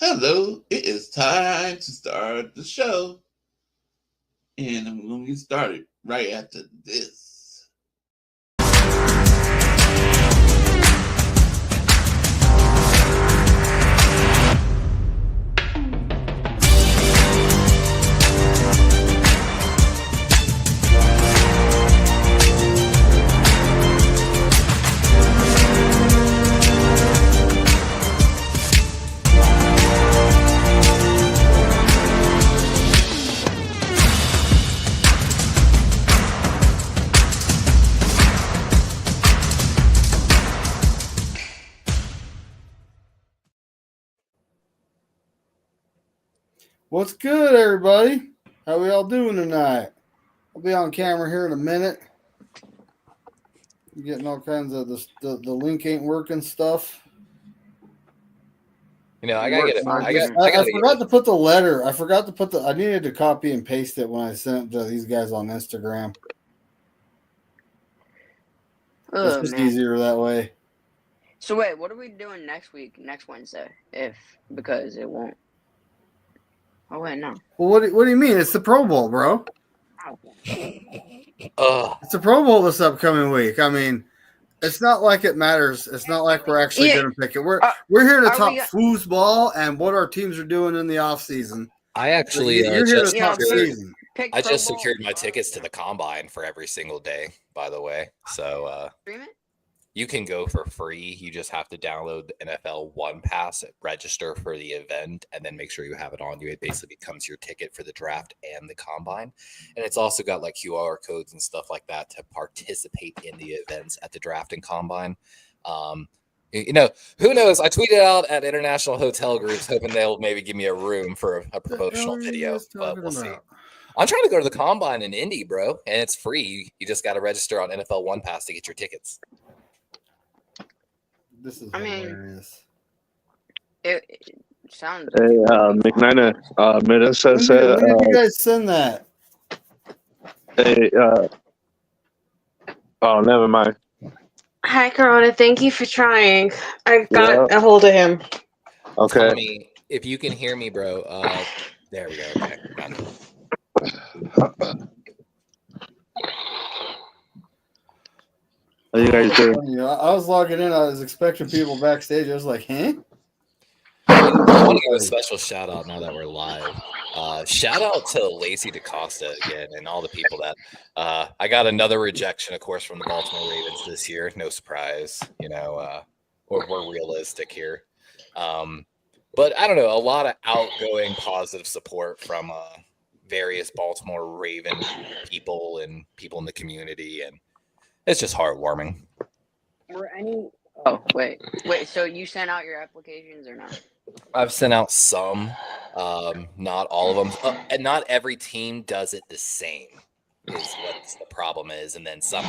Hello, it is time to start the show. And I'm going to get started right after this. What's good, everybody? How we all doing tonight? I'll be on camera here in a minute. I'm getting all kinds of the link ain't working stuff. You know, I gotta get it. I forgot to put the letter. I needed to copy and paste it when I sent it to these guys on Instagram. It's just easier that way. So wait, what are we doing next week, next Wednesday? Because it won't. Oh wait, no. Well, what do you mean? It's the Pro Bowl, bro. It's the Pro Bowl this upcoming week. I mean, it's not like it matters. It's not like we're actually going to pick it. We're here to talk foosball and what our teams are doing in the off season. I actually you're here to talk season. I just secured my tickets to the combine for every single day, by the way. So stream it? You can go for free. You just have to download the NFL One Pass, register for the event, and then make sure you have it on you. It basically becomes your ticket for the draft and the combine. And it's also got like QR codes and stuff like that to participate in the events at the draft and combine. You know, who knows? I tweeted out at international hotel groups hoping they'll maybe give me a room for a promotional video, but we'll see. I'm trying to go to the combine in Indy, bro, and it's free. You just got to register on NFL One Pass to get your tickets. This is hilarious. It sounds. Hey, McNina, Mida says. When did you guys send that? Hey, oh, never mind. Hi, Corona. Thank you for trying. I got a hold of him. Okay. Tommy, if you can hear me, bro. There we go. Okay. How you guys doing? I was logging in. I was expecting people backstage. I was like, huh? I want to give a special shout out now that we're live. Shout out to Lacey DaCosta again and all the people that I got another rejection, of course, from the Baltimore Ravens this year. No surprise, you know, we're realistic here. But I don't know, a lot of outgoing positive support from various Baltimore Raven people and people in the community, and it's just heartwarming. Were any? Oh wait. So you sent out your applications or not? I've sent out some, not all of them, and not every team does it the same. Is what the problem is, and then some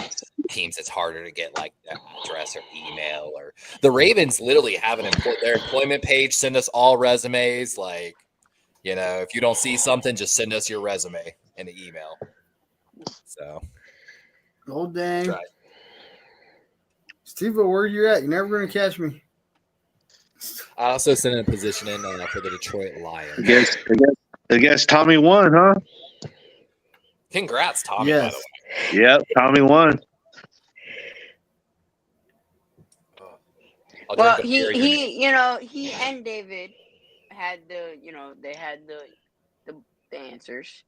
teams it's harder to get like their address or email. Or the Ravens literally have their employment page. Send us all resumes. Like, you know, if you don't see something, just send us your resume in an email. So. Oh, dang. Right. Steve, where you at? You're never going to catch me. I also sent a position in for the Detroit Lions. I guess Tommy won, huh? Congrats, Tommy, yes. By the way. Yep, Tommy won. Well, he and David had they had the answers.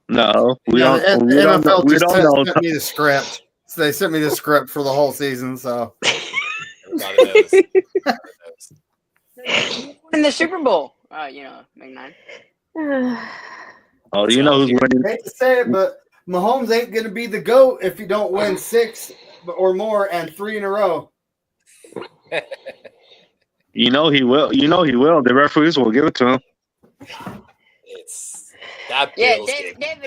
No, we don't know. Sent me the script. So they sent me the script for the whole season. So everybody knows. In the Super Bowl, McNine. Oh, you know who's winning? I hate to say it, but Mahomes ain't going to be the GOAT if you don't win 6 or more and 3 in a row. You know he will. The referees will give it to him. It's that. Yeah, David, and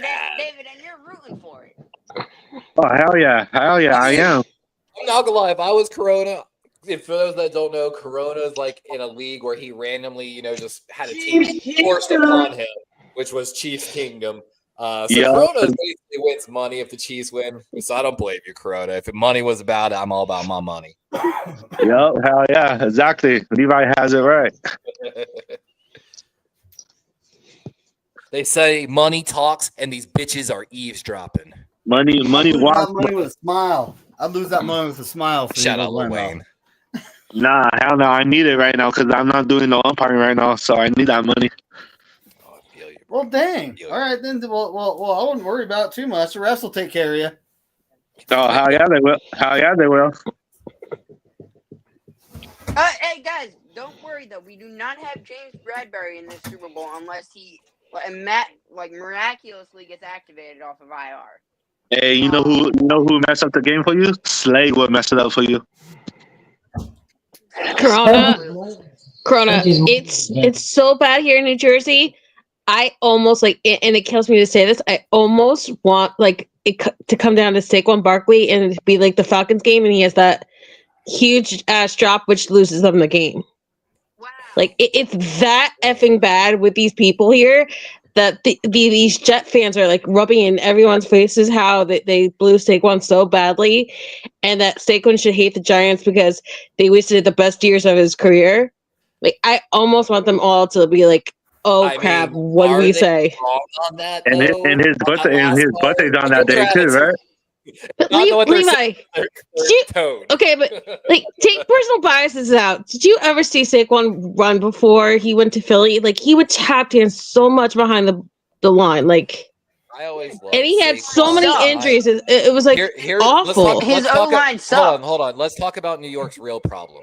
you're rooting for it. Oh hell yeah, I am. I'm not gonna lie. If I was Corona, for those that don't know, Corona is like in a league where he randomly, just had a team forced upon him, which was Chiefs Kingdom. So Yeah. Corona basically wins money if the Chiefs win. So I don't blame you, Corona. If money was about it, I'm all about my money. Yep. Hell yeah. Exactly. Levi has it right. They say money talks, and these bitches are eavesdropping. Money Lose walks. that money with a smile. I'd lose that money with a smile. For Shout you out Lil Wayne. Nah, hell no. I need it right now because I'm not doing no umpiring right now, so I need that money. Oh, I feel you, bro. Well, dang. Feel All you. right, then. Well, I wouldn't worry about it too much. The rest will take care of you. Oh, hell yeah, they will. Hell yeah, they will. Hey guys, don't worry though. We do not have James Bradbury in this Super Bowl unless he miraculously gets activated off of IR. Hey, you know who messed up the game for you? Slade will mess it up for you. Corona, it's so bad here in New Jersey. I almost and it kills me to say this. I almost want to come down to Saquon Barkley and it be like the Falcons game, and he has that huge ass drop which loses them the game. Wow. It's that effing bad with these people here that these Jet fans are rubbing in everyone's faces how they blew Saquon so badly, and that Saquon should hate the Giants because they wasted the best years of his career. I almost want them all to be like, "Oh crap, what do we say?" Wrong on that, And his birthday's on that day too, right? But Levi, okay, but take personal biases out. Did you ever see Saquon run before he went to Philly? He would tap dance so much behind the line, I always loved and he had Saquon. so many injuries. It was awful. His O-line sucked. Hold on. Let's talk about New York's real problem.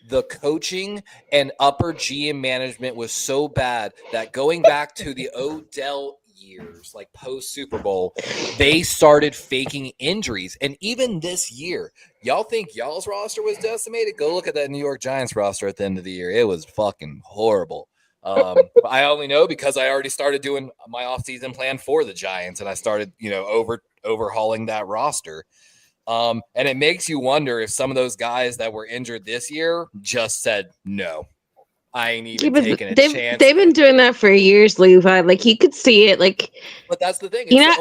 The coaching and upper GM management was so bad that going back to the Odell years, post Super Bowl, they started faking injuries. And even this year, y'all think y'all's roster was decimated? Go look at that New York Giants roster at the end of the year. It was fucking horrible. I only know because I already started doing my offseason plan for the Giants, and I started, overhauling that roster. And it makes you wonder if some of those guys that were injured this year just said, no, I ain't even taking a chance. They've been doing that for years, Levi. You could see it. But that's the thing. They had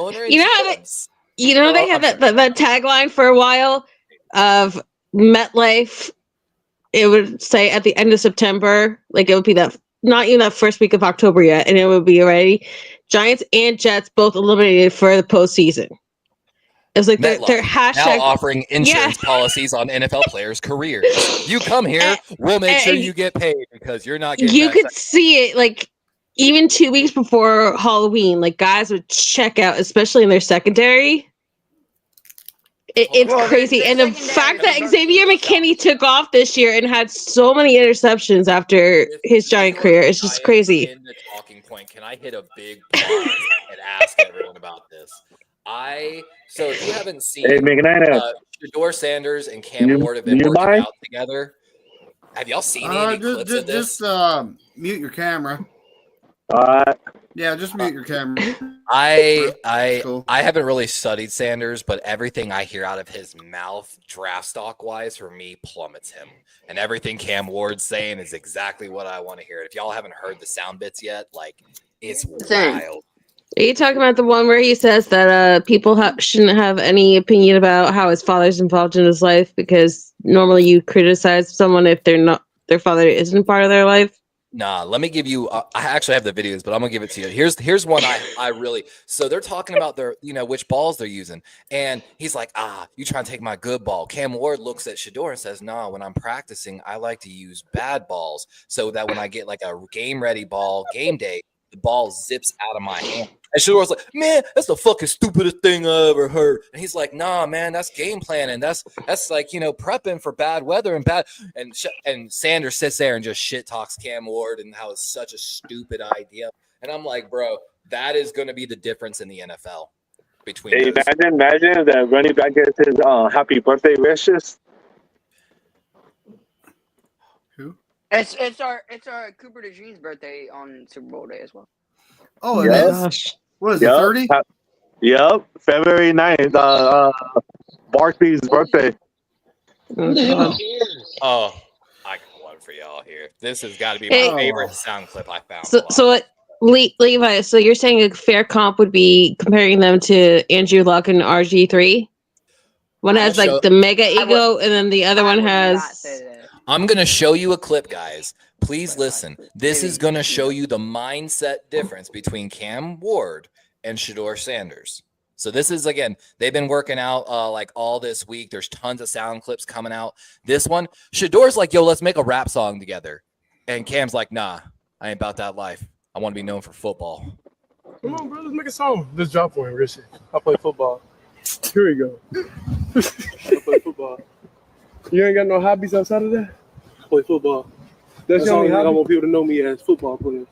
that tagline for a while of MetLife. It would say at the end of September, it would be that not even that first week of October yet, and it would be already Giants and Jets both eliminated for the postseason. It was their hashtag now offering insurance policies on NFL players' careers. You come here, we'll make sure you get paid because you're not getting. You could see it even 2 weeks before Halloween. Guys would check out, especially in their secondary. It's crazy, and the fact that Xavier McKinney took off this year and had so many interceptions after his Giant career, it's just crazy. In the talking point, can I hit a big pause and ask everyone about this? So if you haven't seen Shedeur Sanders and Cam Ward have been working out together, have y'all seen any clips of this? Just mute your camera. Yeah, just mute your camera. I Cool. haven't really studied Sanders, but everything I hear out of his mouth, draft stock wise, for me plummets him. And everything Cam Ward's saying is exactly what I want to hear. If y'all haven't heard the sound bits yet, it's wild. Are you talking about the one where he says that people shouldn't have any opinion about how his father's involved in his life because normally you criticize someone if their father isn't part of their life? Nah, let me give you. I actually have the videos, but I'm gonna give it to you. Here's one I really. So they're talking about their, which balls they're using, and he's like, you trying to take my good ball? Cam Ward looks at Shedeur and says, "No, when I'm practicing, I like to use bad balls so that when I get a game ready ball, game day, the ball zips out of my hand." And Shedor's like, "Man, that's the fucking stupidest thing I ever heard." And he's like, "Nah, man, that's game planning. That's prepping for bad weather and bad." And Sanders sits there and just shit talks Cam Ward and how it's such a stupid idea. And I'm like, bro, that is going to be the difference in the NFL between. Hey, imagine that running back gets his happy birthday wishes. Who? It's our Cooper DeJean's birthday on Super Bowl day as well. Oh, it is? Gosh. What is it, 30? Yep, February 9th, Barkley's birthday. Oh, I got one for y'all here. This has got to be my favorite sound clip I found. So Levi, so you're saying a fair comp would be comparing them to Andrew Luck and RG3? One has Also- like the mega I would- ego, and then the other I one would has. not say that. I'm going to show you a clip, guys. Please listen. This is going to show you the mindset difference between Cam Ward and Shador Sanders. So this is, again, they've been working out like all this week. There's tons of sound clips coming out. This one, Shador's like, yo, let's make a rap song together. And Cam's like, nah, I ain't about that life. I want to be known for football. Come on, bro, let's make a song. Let's drop for him, real shit. I play football. Here we go. I play football. You ain't got no hobbies outside of that? I play football. That's the only thing I want people to know me as football players.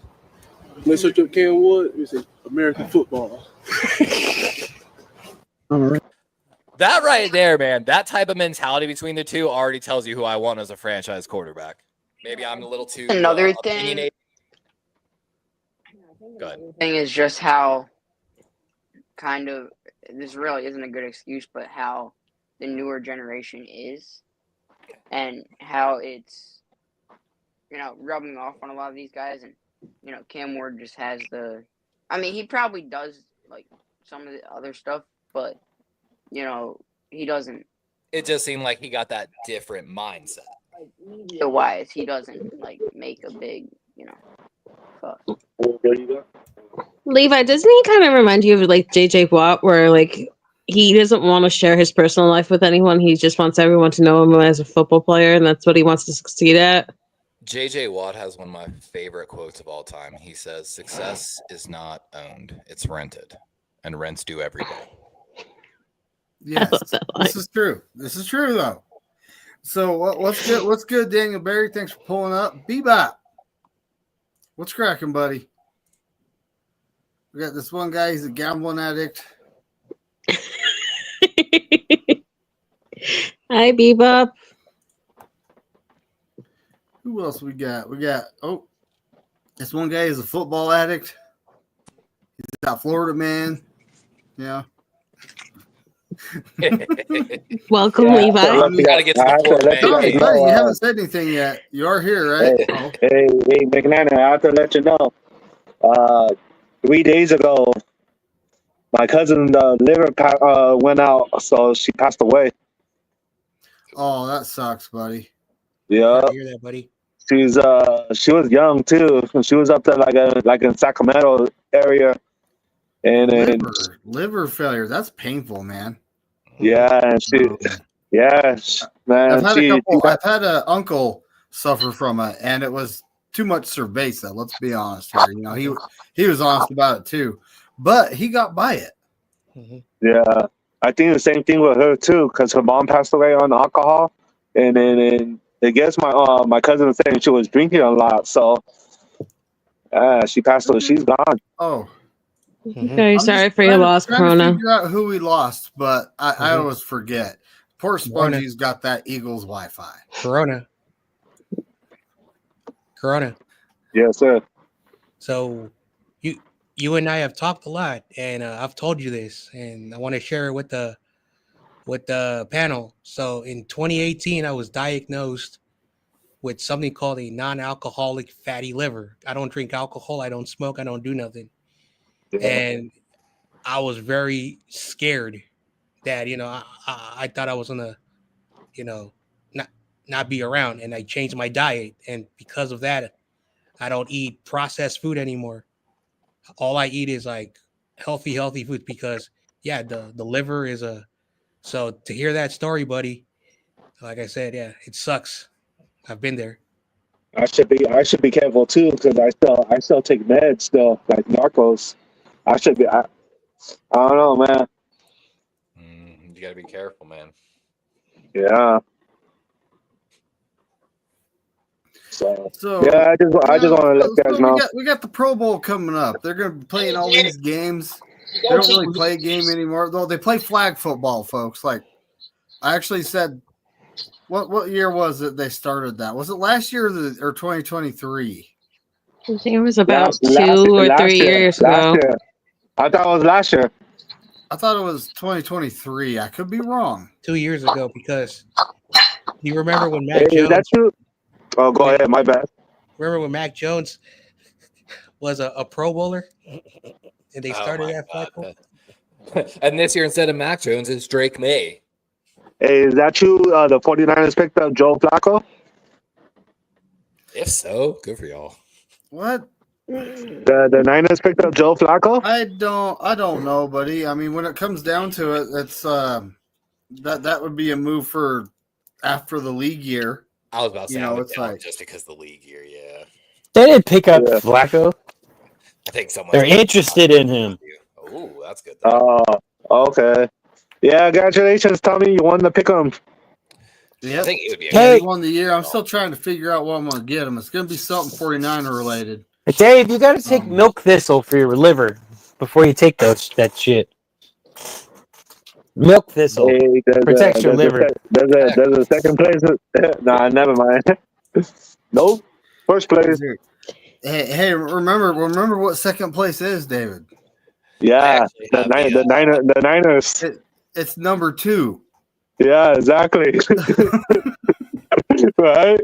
Let's search up Cam Wood. We say American football. All right. That right there, man, that type of mentality between the two already tells you who I want as a franchise quarterback. Maybe I'm a little too Another thing. opinionated. Go ahead. Thing is just how kind of this really isn't a good excuse, but how the newer generation is, and how it's rubbing off on a lot of these guys, and Cam Ward just has the. I mean, he probably does like some of the other stuff, but he doesn't. It just seemed like he got that different mindset. Media wise, he doesn't like make a big fuss. There you go. Levi, doesn't he kind of remind you of like JJ Watt, where like he doesn't want to share his personal life with anyone. He just wants everyone to know him as a football player, and that's what he wants to succeed at. JJ Watt has one of my favorite quotes of all time. He says, "Success is not owned; it's rented, and rents due every day." Yes, this is true. This is true though. So what's good? What's good, Daniel Barry? Thanks for pulling up. Bebop, what's cracking, buddy? We got this one guy. He's a gambling addict. Hi, Bebop. Who else we got? This one guy is a football addict. He's a Florida man. Yeah. Welcome, Yeah, Levi. You gotta get to the Florida man. Buddy, you haven't said anything yet. You are here, right? Hey, McNana, I have to let you know. 3 days ago, my cousin's liver went out, so she passed away. Oh, that sucks, buddy. Yeah, I hear that, buddy. she was young too. She was up there like in Sacramento area, and Liver failure. That's painful, man. yeah, and man, I've had an uncle suffer from it, and it was too much cerveza. Let's be honest here. He was honest about it too, but he got by it. Mm-hmm. yeah. I think the same thing with her too, because her mom passed away on alcohol, and I guess my cousin was saying she was drinking a lot, so she passed away. She's gone. Oh, Very sorry for your loss, trying to Corona. figure out who we lost, but I Mhm. always forget. Poor Corona. Spongy's got that Eagles Wi-Fi. Corona. Yes, sir. So you and I have talked a lot, and I've told you this, and I want to share it with the panel. So in 2018, I was diagnosed with something called a non-alcoholic fatty liver. I don't drink alcohol. I don't smoke. I don't do nothing. Yeah. And I was very scared that I thought I was gonna not be around, and I changed my diet, and because of that, I don't eat processed food anymore. All I eat is like healthy food, because the liver is so to hear that story, buddy, like I said, it sucks. I've been there. I should be careful too, because I still take meds still, like narcos. I should be. I don't know, man. You gotta be careful, man. Yeah. So So I just want to let you guys know. we got the Pro Bowl coming up. They're going to be playing all these games. They don't really play a game anymore, though. They play flag football, folks. Like I actually said, what year was it they started that? Was it last year or 2023? I think it was about Last 2 or 3 years ago. Last year. I thought it was last year. I thought it was 2023. I could be wrong. 2 years ago, because you remember when Mac Hey, is Jones? that true? Oh, go ahead. My bad. Remember when Mac Jones was a Pro Bowler, and they started my that flagpole. God. And this year, instead of Mac Jones, it's Drake May. Hey, is that true? The 49ers picked up Joe Flacco? If so, good for y'all. What? The Niners picked up Joe Flacco? I don't know, buddy. I mean, when it comes down to it, it's that would be a move for after the league year. I was about to say, You know, I would it's doubt like- just because the league year, yeah. They didn't pick up Yeah. Flacco. I think someone. They're interested in him. Oh, that's good. Though. Okay. Yeah, congratulations, Tommy. You won the pick 'em. I Yep. think it would be. A Hey. He won the year. I'm still trying to figure out what I'm going to get him. It's going to be something 49er related. Hey, Dave, you got to take milk thistle for your liver before you take that shit. Milk thistle. Hey, Protects your liver. There's a second place. Nah, never mind. Nope. First place. Hey, remember what second place is, David? Yeah, actually have the Niners. It's number 2. Yeah, exactly. Right?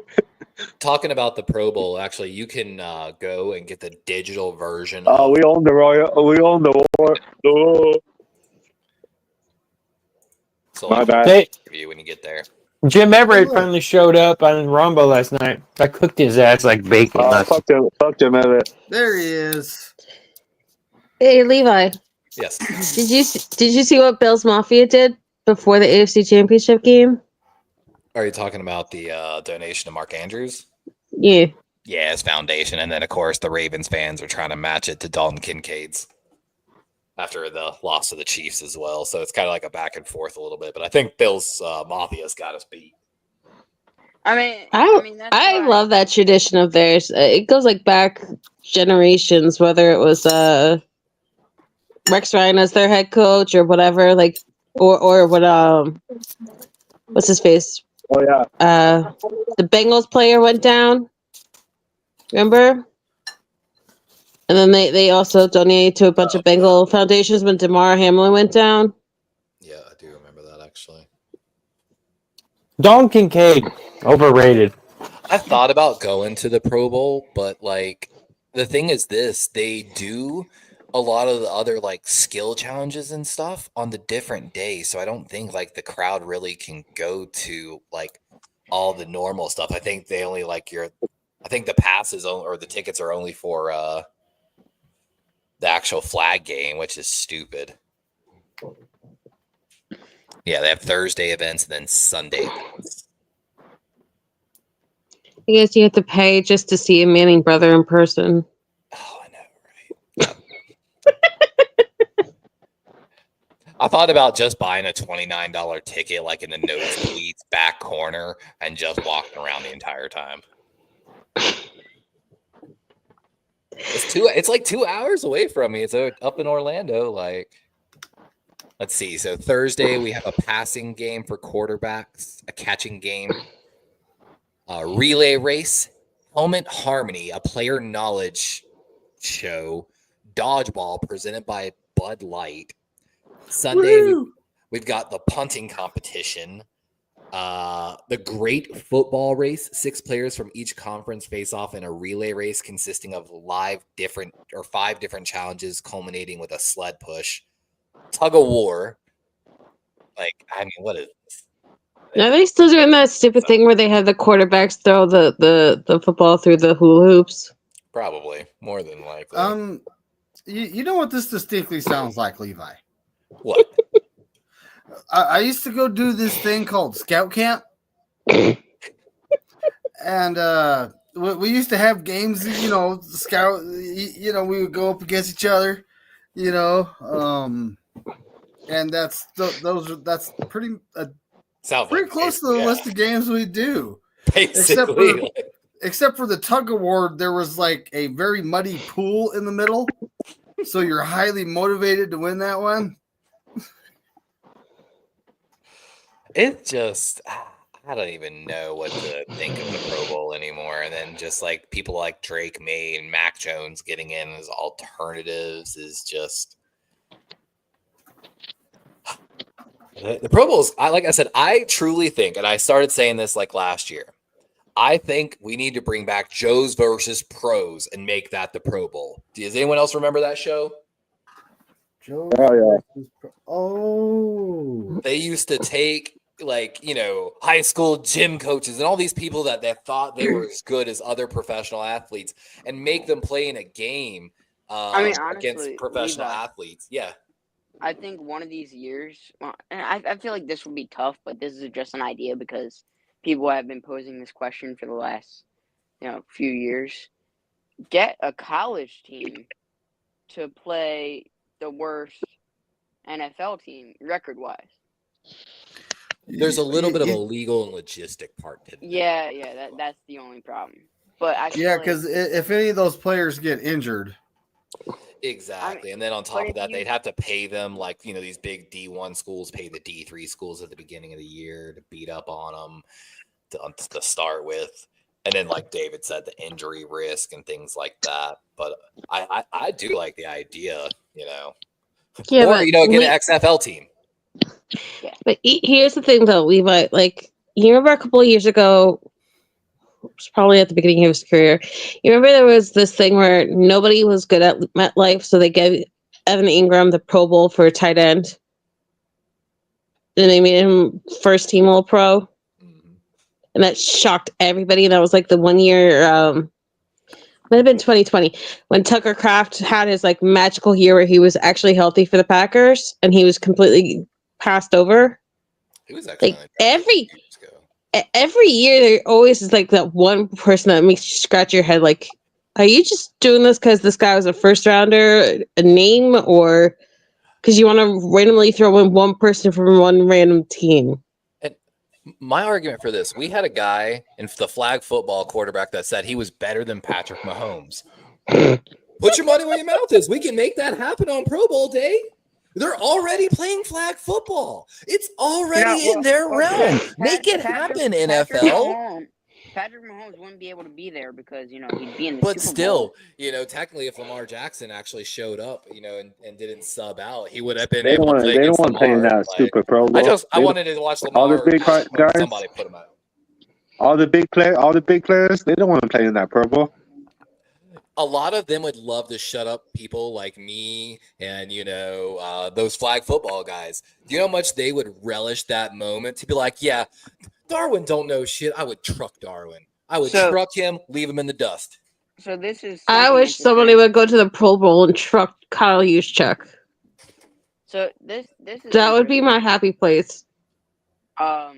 Talking about the Pro Bowl, actually, you can go and get the digital version. Oh, we own the Royal. We own the war. Oh, So my I'll bad. Hey, review when you get there. Jim Everett finally showed up on Rumble last night. I cooked his ass like bacon. Fuck Jim Everett. There he is. Hey, Levi, Yes. did you see what Bill's Mafia did before the AFC Championship game? Are you talking about the donation to Mark Andrews? Yeah. Yeah, his foundation. And then, of course, the Ravens fans are trying to match it to Dalton Kincaid's after the loss to the Chiefs as well. So it's kind of like a back and forth a little bit. But I think Bill's Mafia's got us beat. I I mean, that's I why- love that tradition of theirs. It goes like back generations, whether it was Rex Ryan as their head coach or whatever, like or what what's his face? Oh yeah. The Bengals player went down. Remember? And then they also donated to a bunch of Bengal foundations when DeMar Hamlin went down. Yeah, I do remember that, actually. Dalton Kincaid, overrated. I've thought about going to the Pro Bowl, but, like, the thing is this. They do a lot of the other, like, skill challenges and stuff on the different days. So I don't think, like, the crowd really can go to, like, all the normal stuff. I think they only, like, I think the passes or the tickets are only for the actual flag game, which is stupid. Yeah, they have Thursday events and then Sunday events. I guess you have to pay just to see a Manning brother in person. Oh, I know, right? I thought about just buying a $29 ticket, like in the nosebleeds back corner, and just walking around the entire time. It's like 2 hours away from me. It's up in Orlando. Like, let's see. So Thursday we have a passing game for quarterbacks, a catching game, a relay race, helmet harmony, a player knowledge show, dodgeball presented by Bud Light. Sunday we've got the punting competition. The great football race, 6 players from each conference face off in a relay race consisting of 5 different challenges culminating with a sled push. Tug of war. Like, I mean, what is this? Are they still doing that stupid thing where they have the quarterbacks throw the football through the hula hoops? Probably, more than likely. You know what this distinctly sounds like, Levi? What? I used to go do this thing called Scout Camp. And we used to have games, scout, we would go up against each other, and that's pretty close to the list of games we do. Basically, Except for the tug of war, there was like a very muddy pool in the middle, so you're highly motivated to win that one. It just, I don't even know what to think of the Pro Bowl anymore. And then just like people like Drake May and Mac Jones getting in as alternatives is just. The Pro Bowls, like I said, I truly think, and I started saying this like last year, I think we need to bring back Joes versus Pros and make that the Pro Bowl. Does anyone else remember that show? Joe Oh, yeah. versus Oh. They used to take high school gym coaches and all these people that they thought they were as good as other professional athletes and make them play in a game honestly, against professional Levi, athletes. Yeah. I think one of these years, and I feel like this would be tough, but this is just an idea because people have been posing this question for the last, few years. Get a college team to play the worst NFL team record-wise. There's a little bit of a legal and logistic part to that. Yeah, that's the only problem. But I feel Yeah, like, because if any of those players get injured, Exactly. And then on top of that, they'd have to pay them like, these big D1 schools pay the D3 schools at the beginning of the year to beat up on them to start with. And then, like David said, the injury risk and things like that. But I do like the idea, Yeah, or, but get an XFL team. But here's the thing, though, Levi. Like, you remember a couple of years ago, it was probably at the beginning of his career. You remember there was this thing where nobody was good at MetLife, so they gave Evan Ingram the Pro Bowl for a tight end. And they made him first team All Pro. Mm-hmm. And that shocked everybody. And that was like the 1 year, might have been 2020, when Tucker Kraft had his like magical year where he was actually healthy for the Packers and he was completely passed over. He was actually like every year there always is like that one person that makes you scratch your head like, are you just doing this because this guy was a first rounder, a name, or because you want to randomly throw in one person from one random team? And my argument for this, we had a guy in the flag football quarterback that said he was better than Patrick Mahomes. Put your money where your mouth is. We can make that happen on Pro Bowl day. They're already playing flag football. It's already in their realm. Make it happen, NFL. Patrick Mahomes wouldn't be able to be there because, he'd be in the But Super still, Bowl. Technically, if Lamar Jackson actually showed up, and didn't sub out, he would have been They able to play don't against want to play in Lamar. that stupid Pro Bowl. I wanted to watch Lamar. All the big guys, somebody put him out. all the big players, they don't want to play in that Pro Bowl. A lot of them would love to shut up people like me and, those flag football guys. Do you know how much they would relish that moment to be like, yeah, Darwin don't know shit. I would truck Darwin. I would truck him, leave him in the dust. So this is. I wish somebody would go to the Pro Bowl and truck Kyle Juszczyk. So this is. That would be my happy place. So.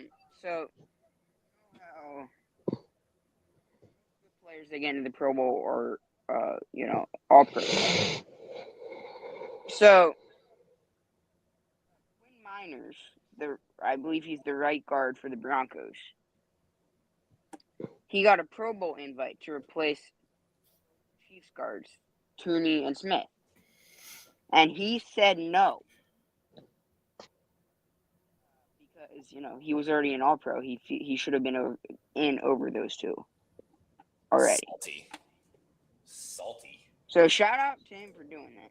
Players that get into the Pro Bowl or. All pro. So, Quinn Miners, I believe he's the right guard for the Broncos. He got a Pro Bowl invite to replace Chiefs guards, Tooney and Smith. And he said no. Because, he was already an All Pro. He should have been in over those two already. Salty. So shout out to him for doing that.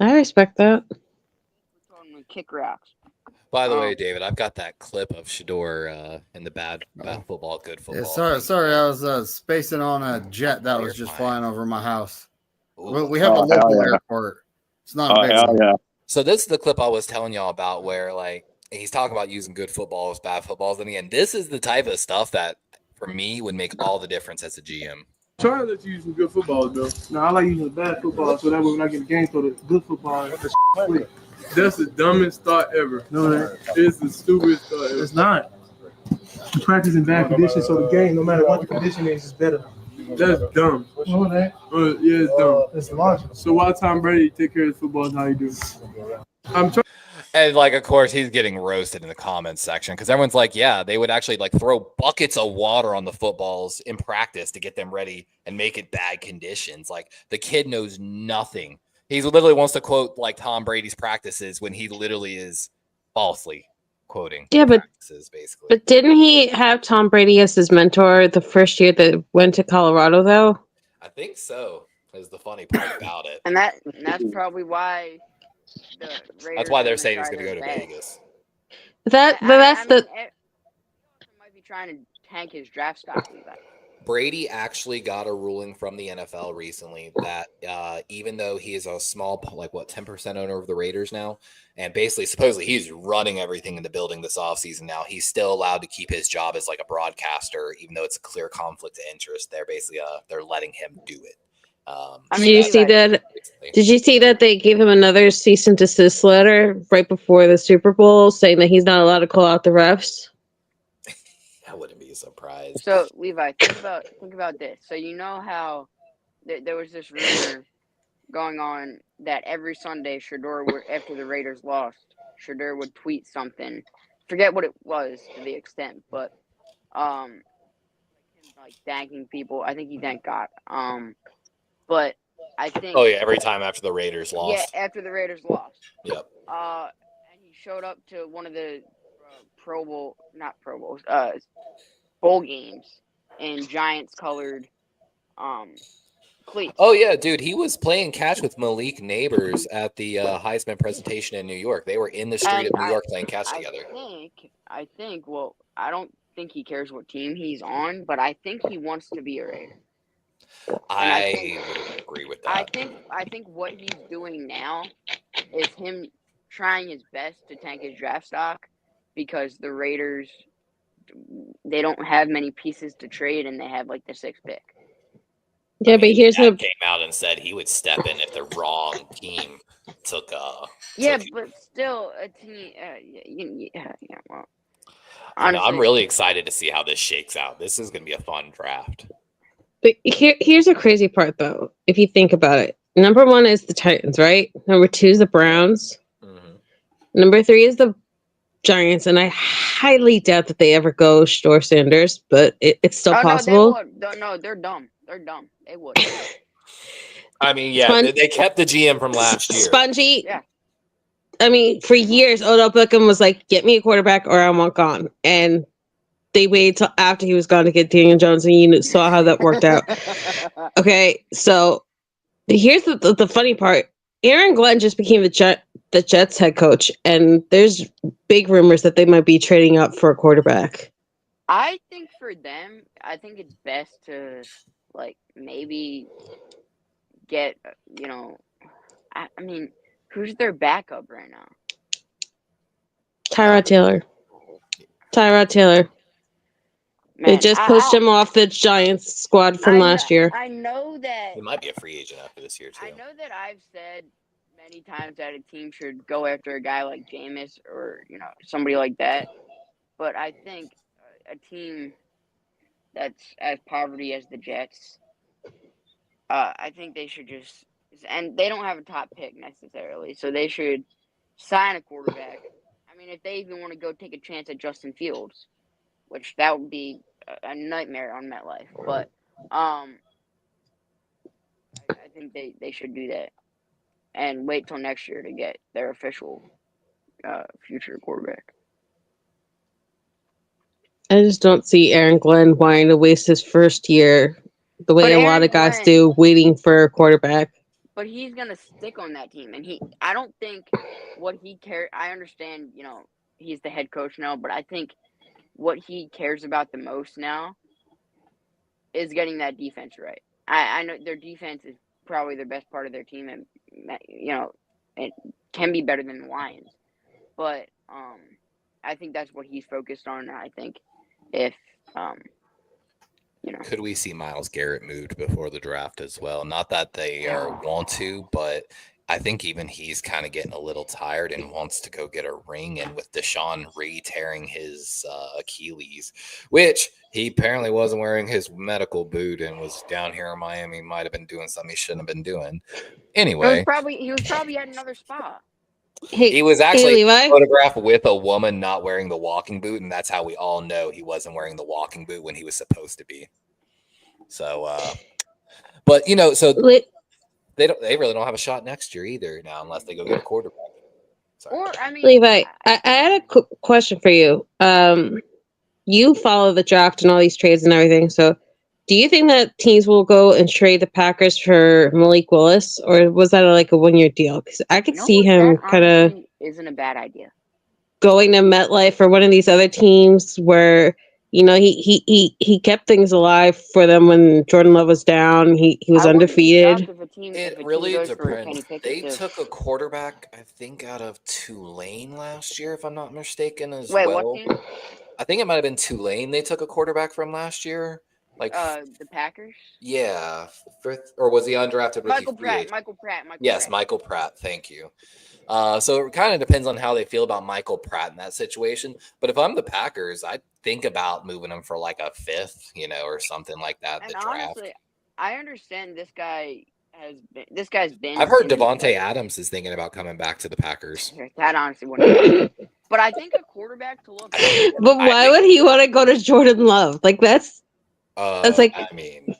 I respect that. We're talking about kick rocks. By the way, David, I've got that clip of Shador in the bad football, good football. Yeah, sorry, I was spacing on a jet that was just flying over my house. We have a local airport. It's not a big one. So this is the clip I was telling y'all about where he's talking about using good footballs, bad footballs. And again, this is the type of stuff that for me would make all the difference as a GM. Try to let you use some good footballs, though. No, I like using the bad football, so that way when I get the game, so the good football, that's the dumbest thought ever. No, it's the stupidest thought ever. It's not. You practice in bad conditions, so the game, no matter what the condition is better. That's dumb. No, that. Yeah, it's dumb. It's logical. So why Tom Brady take care of his football is how he do? I'm trying. And of course, he's getting roasted in the comments section because everyone's like, yeah, they would actually throw buckets of water on the footballs in practice to get them ready and make it bad conditions. The kid knows nothing. He literally wants to quote Tom Brady's practices when he literally is falsely quoting practices, basically. But didn't he have Tom Brady as his mentor the first year that went to Colorado, though? I think so. Is the funny part about it. And that's probably why. That's why they're saying he's going to go to Vegas. It might be trying to tank his draft stock, Levi? Brady actually got a ruling from the NFL recently that even though he is a small, 10% owner of the Raiders now, and basically supposedly he's running everything in the building this offseason now, he's still allowed to keep his job as like a broadcaster, even though it's a clear conflict of interest. They're basically they're letting him do it. Did you see that? Did you see that they gave him another cease and desist letter right before the Super Bowl, saying that he's not allowed to call out the refs? I wouldn't be surprised. So Levi, think about this. So you know how there was this rumor going on that every Sunday Shador would, after the Raiders lost, Shador would tweet something. Forget what it was to the extent, but like thanking people. I think he thanked God. But I think. Oh yeah, every time after the Raiders lost. Yeah, after the Raiders lost. Yep. And he showed up to one of the bowl games in Giants colored cleats. Oh yeah, dude, he was playing catch with Malik Neighbors at the Heisman presentation in New York. They were in the street of New York playing catch together. I think. Well, I don't think he cares what team he's on, but I think he wants to be a Raider. I would agree with that. I think what he's doing now is him trying his best to tank his draft stock because the Raiders, they don't have many pieces to trade and they have like the 6th pick. Yeah, but here's what came out and said he would step in if the wrong team took. But still, a team. Well, honestly, I'm really excited to see how this shakes out. This is going to be a fun draft. But here's the crazy part, though. If you think about it, number 1 is the Titans, right? Number 2 is the Browns. Mm-hmm. Number 3 is the Giants, and I highly doubt that they ever go Shador Sanders, but it's still possible. No, they're dumb. They're dumb. They would. I mean, yeah, they kept the GM from last year. Spongy. Yeah. I mean, for years, Odell Beckham was like, "Get me a quarterback, or I want gone," and they waited till after he was gone to get Daniel Jones, and you saw how that worked out. Okay, so here's the funny part: Aaron Glenn just became the Jets head coach, and there's big rumors that they might be trading up for a quarterback. I think for them, I think it's best to maybe get I mean, who's their backup right now? Tyrod Taylor. Man, they just pushed him off the Giants squad from last year. I know that he might be a free agent after this year too. I know that I've said many times that a team should go after a guy like Jameis or somebody like that, but I think a team that's as poverty as the Jets, I think they should just, and they don't have a top pick necessarily, so they should sign a quarterback. I mean, if they even want to go take a chance at Justin Fields, which that would be a nightmare on MetLife, but I think they should do that and wait till next year to get their official future quarterback. I just don't see Aaron Glenn wanting to waste his first year the way a lot of guys do, waiting for a quarterback. But he's going to stick on that team. And I don't think what he cares, I understand, he's the head coach now, but I think what he cares about the most now is getting that defense right. I know their defense is probably the best part of their team, and it can be better than the Lions. But I think that's what he's focused on. I think if could we see Myles Garrett moved before the draft as well? Not that they want to, but I think even he's kind of getting a little tired and wants to go get a ring. And with Deshaun re-tearing his Achilles, which he apparently wasn't wearing his medical boot and was down here in Miami, might have been doing something he shouldn't have been doing. Anyway, he was probably at another spot. He was actually photographed with a woman not wearing the walking boot, and that's how we all know he wasn't wearing the walking boot when he was supposed to be. So, but so they really don't have a shot next year either now, unless they go get a quarterback. Sorry. Or Levi, I had a question for you. You follow the draft and all these trades and everything, so. Do you think that teams will go and trade the Packers for Malik Willis, or was that a 1-year deal? Because I could see him kind of isn't a bad idea. Going to MetLife or one of these other teams where he kept things alive for them when Jordan Love was down. He was I wouldn't be shocked undefeated. if a team It really goes for depends. Kenny Pickett They too. took a quarterback, I think, out of Tulane last year, if I'm not mistaken, as Wait, what well. team? I think it might have been Tulane they took a quarterback from last year. Like, The Packers. yeah, or was he undrafted rookie Michael free Pratt. agent? Michael Pratt. Yes, Michael Pratt. Thank you. So it kind of depends on how they feel about Michael Pratt in that situation. But if I'm the Packers, I'd think about moving him for like a 5th, or something like that. And The draft. honestly, I understand this guy's been. I've heard in the- Devontae Adams is thinking about coming back to the Packers. That honestly wouldn't. But I think a quarterback to look. But why would he want to go to Jordan Love? Like that's like I mean,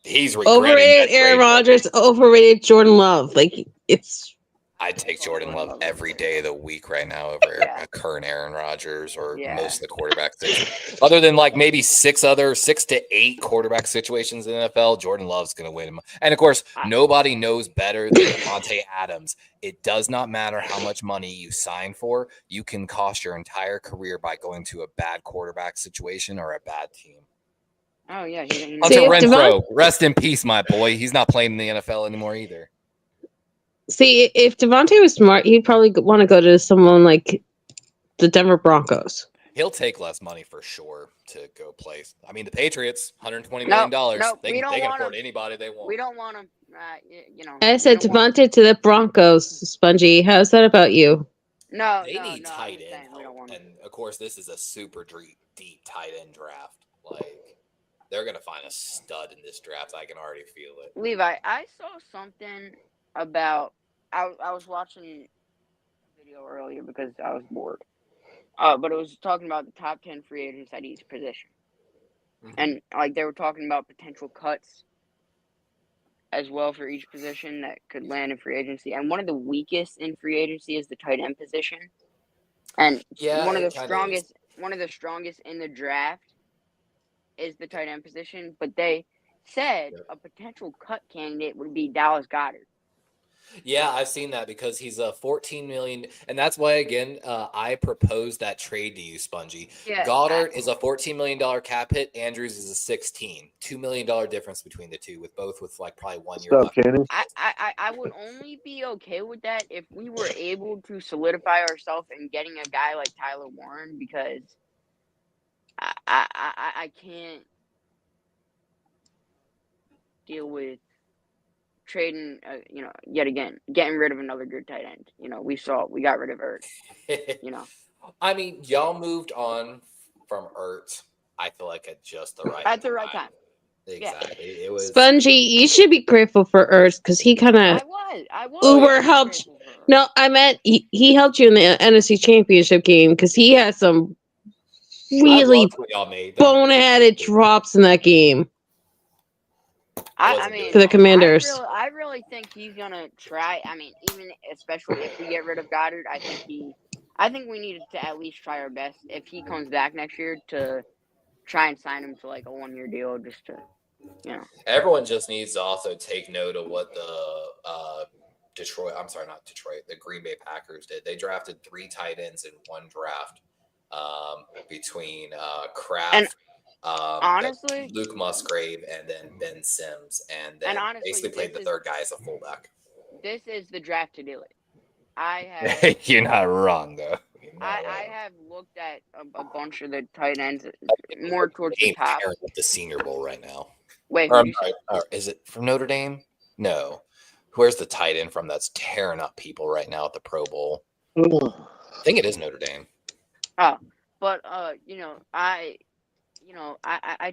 he's regretting overrated that Aaron trade. Rodgers, overrated Jordan Love. Like it's. I'd take Jordan Love every day of the week right now over a current Aaron Rodgers or most of the quarterback situations. Other than like maybe 6 to 8 quarterback situations in the NFL, Jordan Love's going to win him. And of course, nobody knows better than Devontae Adams. It does not matter how much money you sign for. You can cost your entire career by going to a bad quarterback situation or a bad team. Oh yeah, Hunter Renfro, rest in peace, my boy. He's not playing in the NFL anymore either. See, if Devontae was smart, he'd probably want to go to someone like the Denver Broncos. He'll take less money for sure to go play. I mean, the Patriots, $120 million. They can afford anybody they want. We don't want him. I said Devontae to the Broncos, Spongy. How's that about you? No, they need tight end help. And of course, this is a super deep tight end draft. Like, they're going to find a stud in this draft. I can already feel it. Levi, I saw something about. I was watching a video earlier because I was bored. But it was talking about the top 10 free agents at each position. Mm-hmm. And like they were talking about potential cuts as well for each position that could land in free agency. And one of the weakest in free agency is the tight end position. And one of the strongest in the draft is the tight end position. But they said a potential cut candidate would be Dallas Goedert. Yeah, I've seen that because he's a $14 million, and that's why again I proposed that trade to you, Spongy. Yeah, Goddard is a $14 million cap hit. Andrews is a 16, $2 million difference between the two, with like probably 1 year left. I would only be okay with that if we were able to solidify ourselves in getting a guy like Tyler Warren, because I can't deal with trading, yet again, getting rid of another good tight end. We got rid of Ertz. I mean, y'all moved on from Ertz. I feel like at just the right time. Exactly. Yeah. It was Spongy. You should be grateful for Ertz because he kind of Uber helped. No, I meant he helped you in the NFC Championship game because he had some really boneheaded drops in that game. I mean, for the Commanders. I really think he's gonna try. I mean, especially if we get rid of Goddard, I think we needed to at least try our best if he comes back next year to try and sign him to like a 1-year deal, just to, Everyone just needs to also take note of what the the Green Bay Packers did. They drafted 3 tight ends in one draft, between Kraft. Honestly, Luke Musgrave and then Ben Sims, and then basically played the third guy as a fullback. This is the draft to do it. You're not wrong though. I have looked at a bunch of the tight ends more towards the top. At the Senior Bowl right now. Wait, is it from Notre Dame? No. Where's the tight end from that's tearing up people right now at the Pro Bowl? I think it is Notre Dame. Oh, but I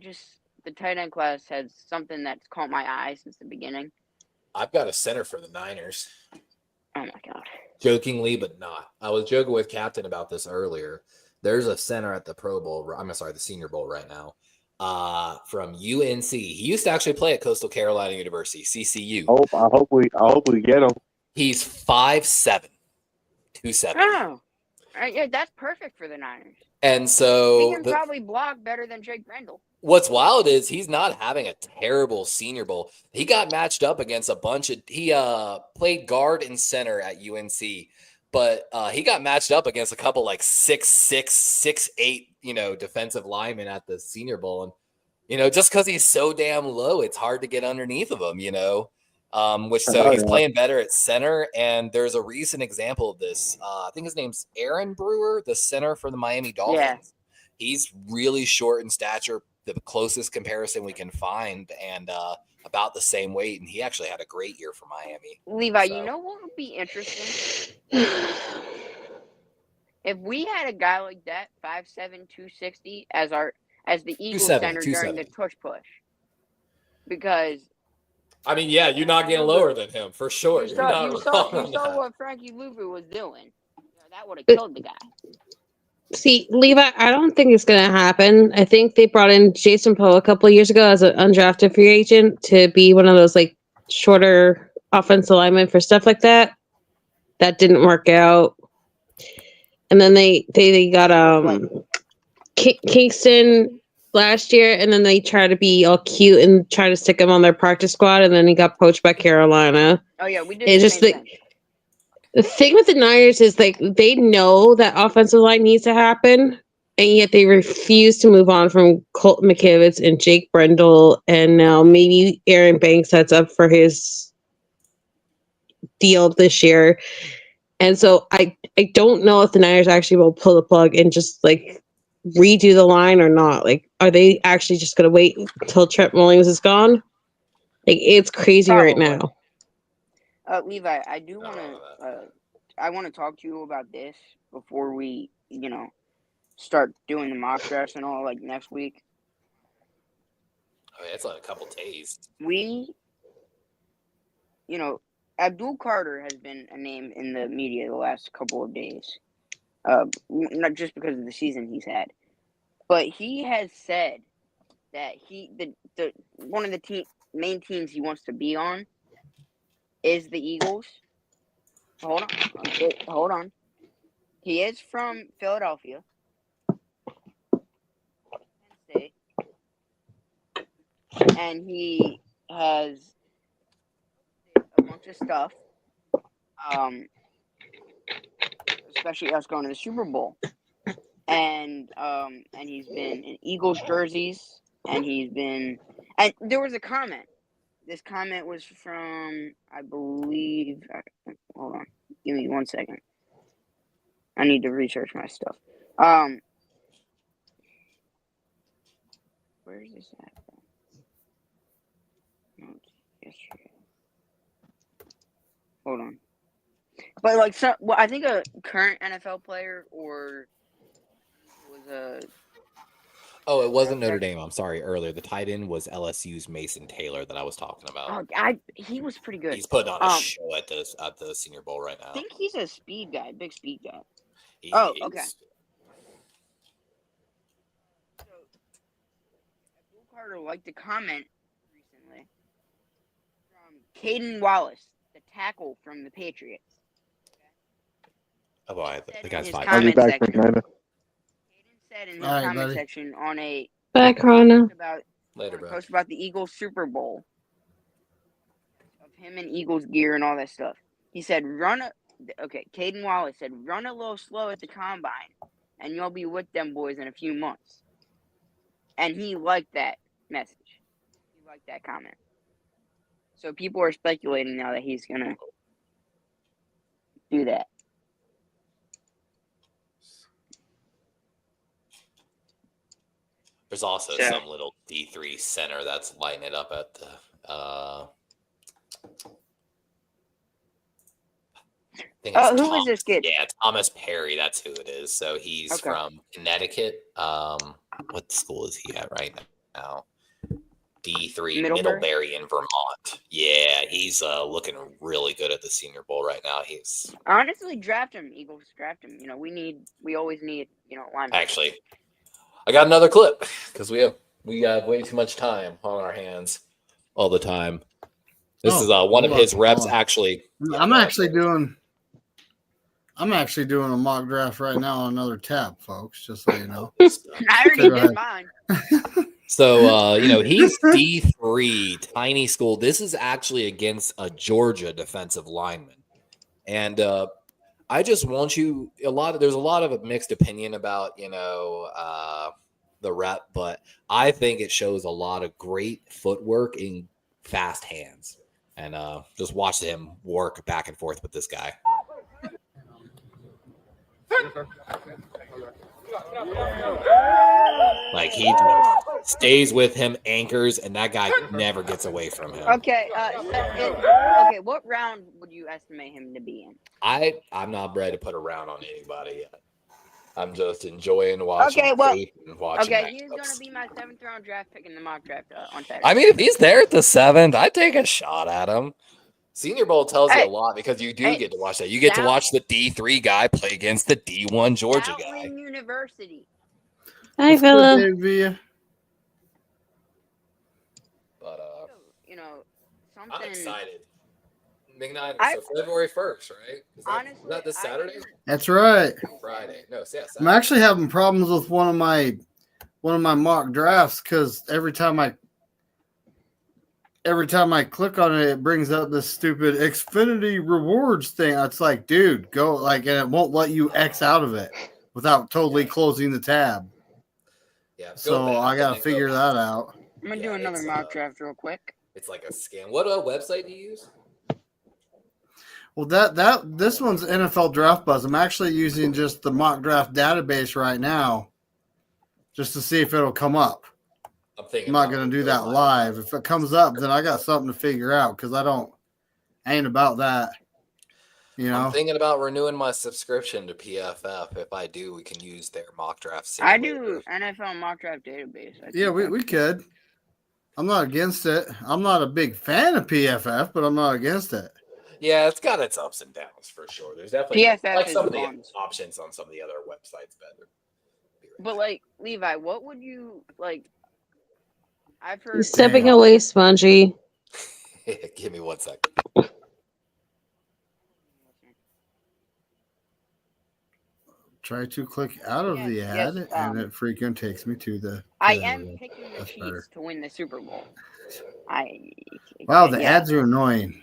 just, the tight end class has something that's caught my eye since the beginning. I've got a center for the Niners. Oh my God. Jokingly, but not. I was joking with Captain about this earlier. There's a center at the the Senior Bowl right now, from UNC. He used to actually play at Coastal Carolina University, CCU. I hope we get him. He's 5'7", 270. Oh, yeah, that's perfect for the Niners. And so he can probably block better than Jake Brendel. What's wild is he's not having a terrible Senior Bowl. He got matched up against he played guard and center at UNC But he got matched up against a couple like 6'6", 6'8", defensive linemen at the Senior Bowl. And, just because he's so damn low, it's hard to get underneath of him, So he's playing better at center. And there's a recent example of this. I think his name's Aaron Brewer, the center for the Miami Dolphins. Yeah. He's really short in stature, the closest comparison we can find, and about the same weight. And he actually had a great year for Miami. Levi, you know what would be interesting? If we had a guy like that, 5'7", 260, as the Eagles 270, center during the push. Because I mean, yeah, you're not getting lower than him for sure. you saw what Frankie Luvu was doing. That would have killed the guy. See, Levi, I don't think it's going to happen. I think they brought in Jason Poe a couple of years ago as an undrafted free agent to be one of those like shorter offensive linemen for stuff like that. That didn't work out. And then they got Kingston last year, and then they tried to be all cute and try to stick him on their practice squad, and then he got poached by Carolina. Oh yeah, we did. It's just the thing with the Niners is like they know that offensive line needs to happen, and yet they refuse to move on from Colt McKivitz and Jake Brendel, and now maybe Aaron Banks sets up for his deal this year. And so I don't know if the Niners actually will pull the plug and just like redo the line or not. Like, are they actually just going to wait until Trent Williams is gone? Like, it's crazy right now. Levi, I do want to. I want to talk to you about this before we, start doing the mock drafts and all like next week. Oh, yeah, it's like a couple days. Abdul Carter has been a name in the media the last couple of days. Not just because of the season he's had, but he has said that the one of the main teams he wants to be on is the Eagles. Hold on. He is from Philadelphia, Penn State, and he has a bunch of stuff, especially us going to the Super Bowl, and he's been in Eagles jerseys, and there was a comment. This comment was from, I believe, hold on, give me 1 second. I need to research my stuff. Where is this at? Yesterday. Hold on. But I think a current NFL player or was a. Oh, it wasn't Notre Dame. I'm sorry. Earlier, the tight end was LSU's Mason Taylor that I was talking about. Oh, he was pretty good. He's putting on a show at the Senior Bowl right now. I think he's a speed guy, big speed guy. Okay. So, Abdul Carter liked a comment recently from Caden Wallace, the tackle from the Patriots. Oh boy, the guy's fine. I'll be back, Caden said in his comment section on a post about the Eagles Super Bowl of him in Eagles gear and all that stuff. He said, Caden Wallace said, run a little slow at the combine and you'll be with them boys in a few months. And he liked that message. He liked that comment. So people are speculating now that he's going to do that. There's also some little D3 center that's lighting it up at the. Who is this kid? Yeah, Thomas Perry. That's who it is. So he's from Connecticut. What school is he at right now? D3 Middlebury in Vermont. Yeah, he's looking really good at the Senior Bowl right now. He's honestly draft him. Eagles draft him. We always need linemen. Actually, I got another clip because we have way too much time on our hands all the time. This is one of his reps. Actually, I'm actually doing a mock draft right now on another tab, folks. Just so you know. I already did mine. So he's D3, tiny school. This is actually against a Georgia defensive lineman, and I just want you there's a lot of mixed opinion about, the rep, but I think it shows a lot of great footwork and fast hands. And just watch him work back and forth with this guy. Like he just stays with him, anchors, and that guy never gets away from him. Okay, what round would you estimate him to be in? I'm not ready to put a round on anybody yet. I'm just enjoying watching. Okay, well, and watching he's matchups. gonna be my 7th round draft pick in the mock draft on Saturday. I mean, if he's there at the 7th, I'd take a shot at him. Senior Bowl tells you a lot because you do get to watch that. You get to watch the D3 guy play against the D1 Georgia guy. University. Hi, fella. But something. I'm excited. So February 1st, right? Is that this Saturday? That's right. Friday. No, it's Saturday. I'm actually having problems with one of my mock drafts because every time I click on it, it brings up this stupid Xfinity rewards thing. It's like, dude, go and it won't let you X out of it without totally closing the tab. Yeah. So I got to figure that out. I'm gonna do another mock draft real quick. It's like a scam. What website do you use? Well, this one's NFL Draft Buzz. I'm actually using just the mock draft database right now, just to see if it'll come up. I'm not going to do that live. If it comes up, then I got something to figure out because I ain't about that. I'm thinking about renewing my subscription to PFF. If I do, we can use their mock draft simulator. I do NFL mock draft database. Yeah, we could. I'm not against it. I'm not a big fan of PFF, but I'm not against it. Yeah, it's got its ups and downs for sure. There's definitely PFF some of the options on some of the other websites better. But Levi, what would you like? I've heard Stepping away, Spongy. Give me 1 second. Try to click out of the ad, and it freaking takes me to the. I am picking the Chiefs to win the Super Bowl. Wow, the ads are annoying.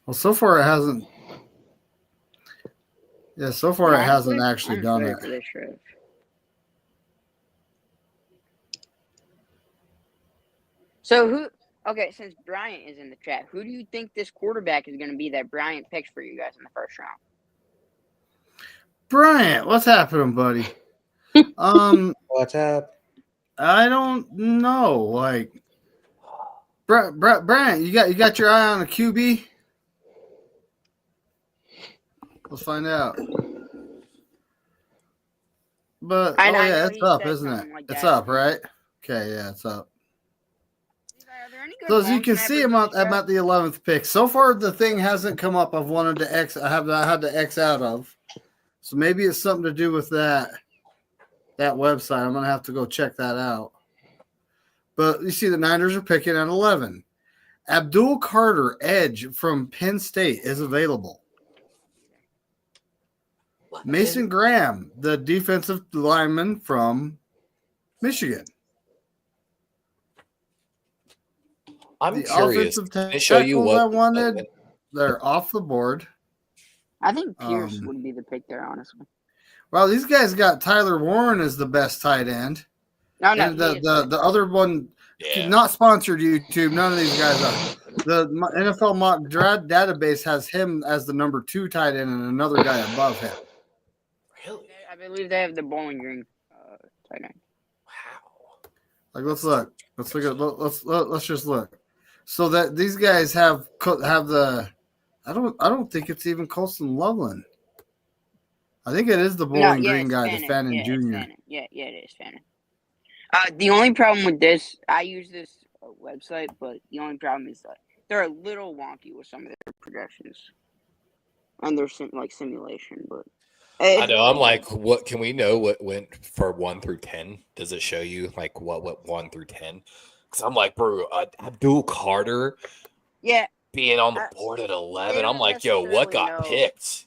Well, so far it hasn't. Yeah, so far it hasn't actually done it. So since Bryant is in the chat, who do you think this quarterback is going to be that Bryant picks for you guys in the first round? Bryant, what's happening, buddy? What's up? I don't know. Bryant, you got your eye on a QB? Let's find out. But it's up, isn't it? It's up, right? Okay, yeah, it's up. So as you can see, I'm at the 11th pick. So far, the thing hasn't come up. I've wanted to X. I had to X out of. So maybe it's something to do with that website. I'm gonna have to go check that out. But you see, the Niners are picking at 11. Abdul Carter, edge from Penn State, is available. Mason Graham, the defensive lineman from Michigan. I'm curious. Offensive They show you what I wanted. They're off the board. I think Pierce would be the pick there, honestly. Well, these guys got Tyler Warren as the best tight end. No, and the other one, not sponsored YouTube. None of these guys are. The NFL mock draft database has him as the number 2 tight end and another guy above him. Really? I believe they have the Bowling Green tight end. Wow. Let's look. Let's just look. So that these guys have the. I don't think it's even Colston Loveland. I think it is the Bowling Green guy, the Fannin Jr. Yeah, it is Fannin. The only problem with this, I use this website, but the only problem is that they're a little wonky with some of their projections and their simulation. But I know. I'm like, what can we know? What went for 1 through 10? Does it show you what 1 through 10? Because I'm like, bro, Abdul Carter, being on the board at 11. I'm like, yo, what got picked?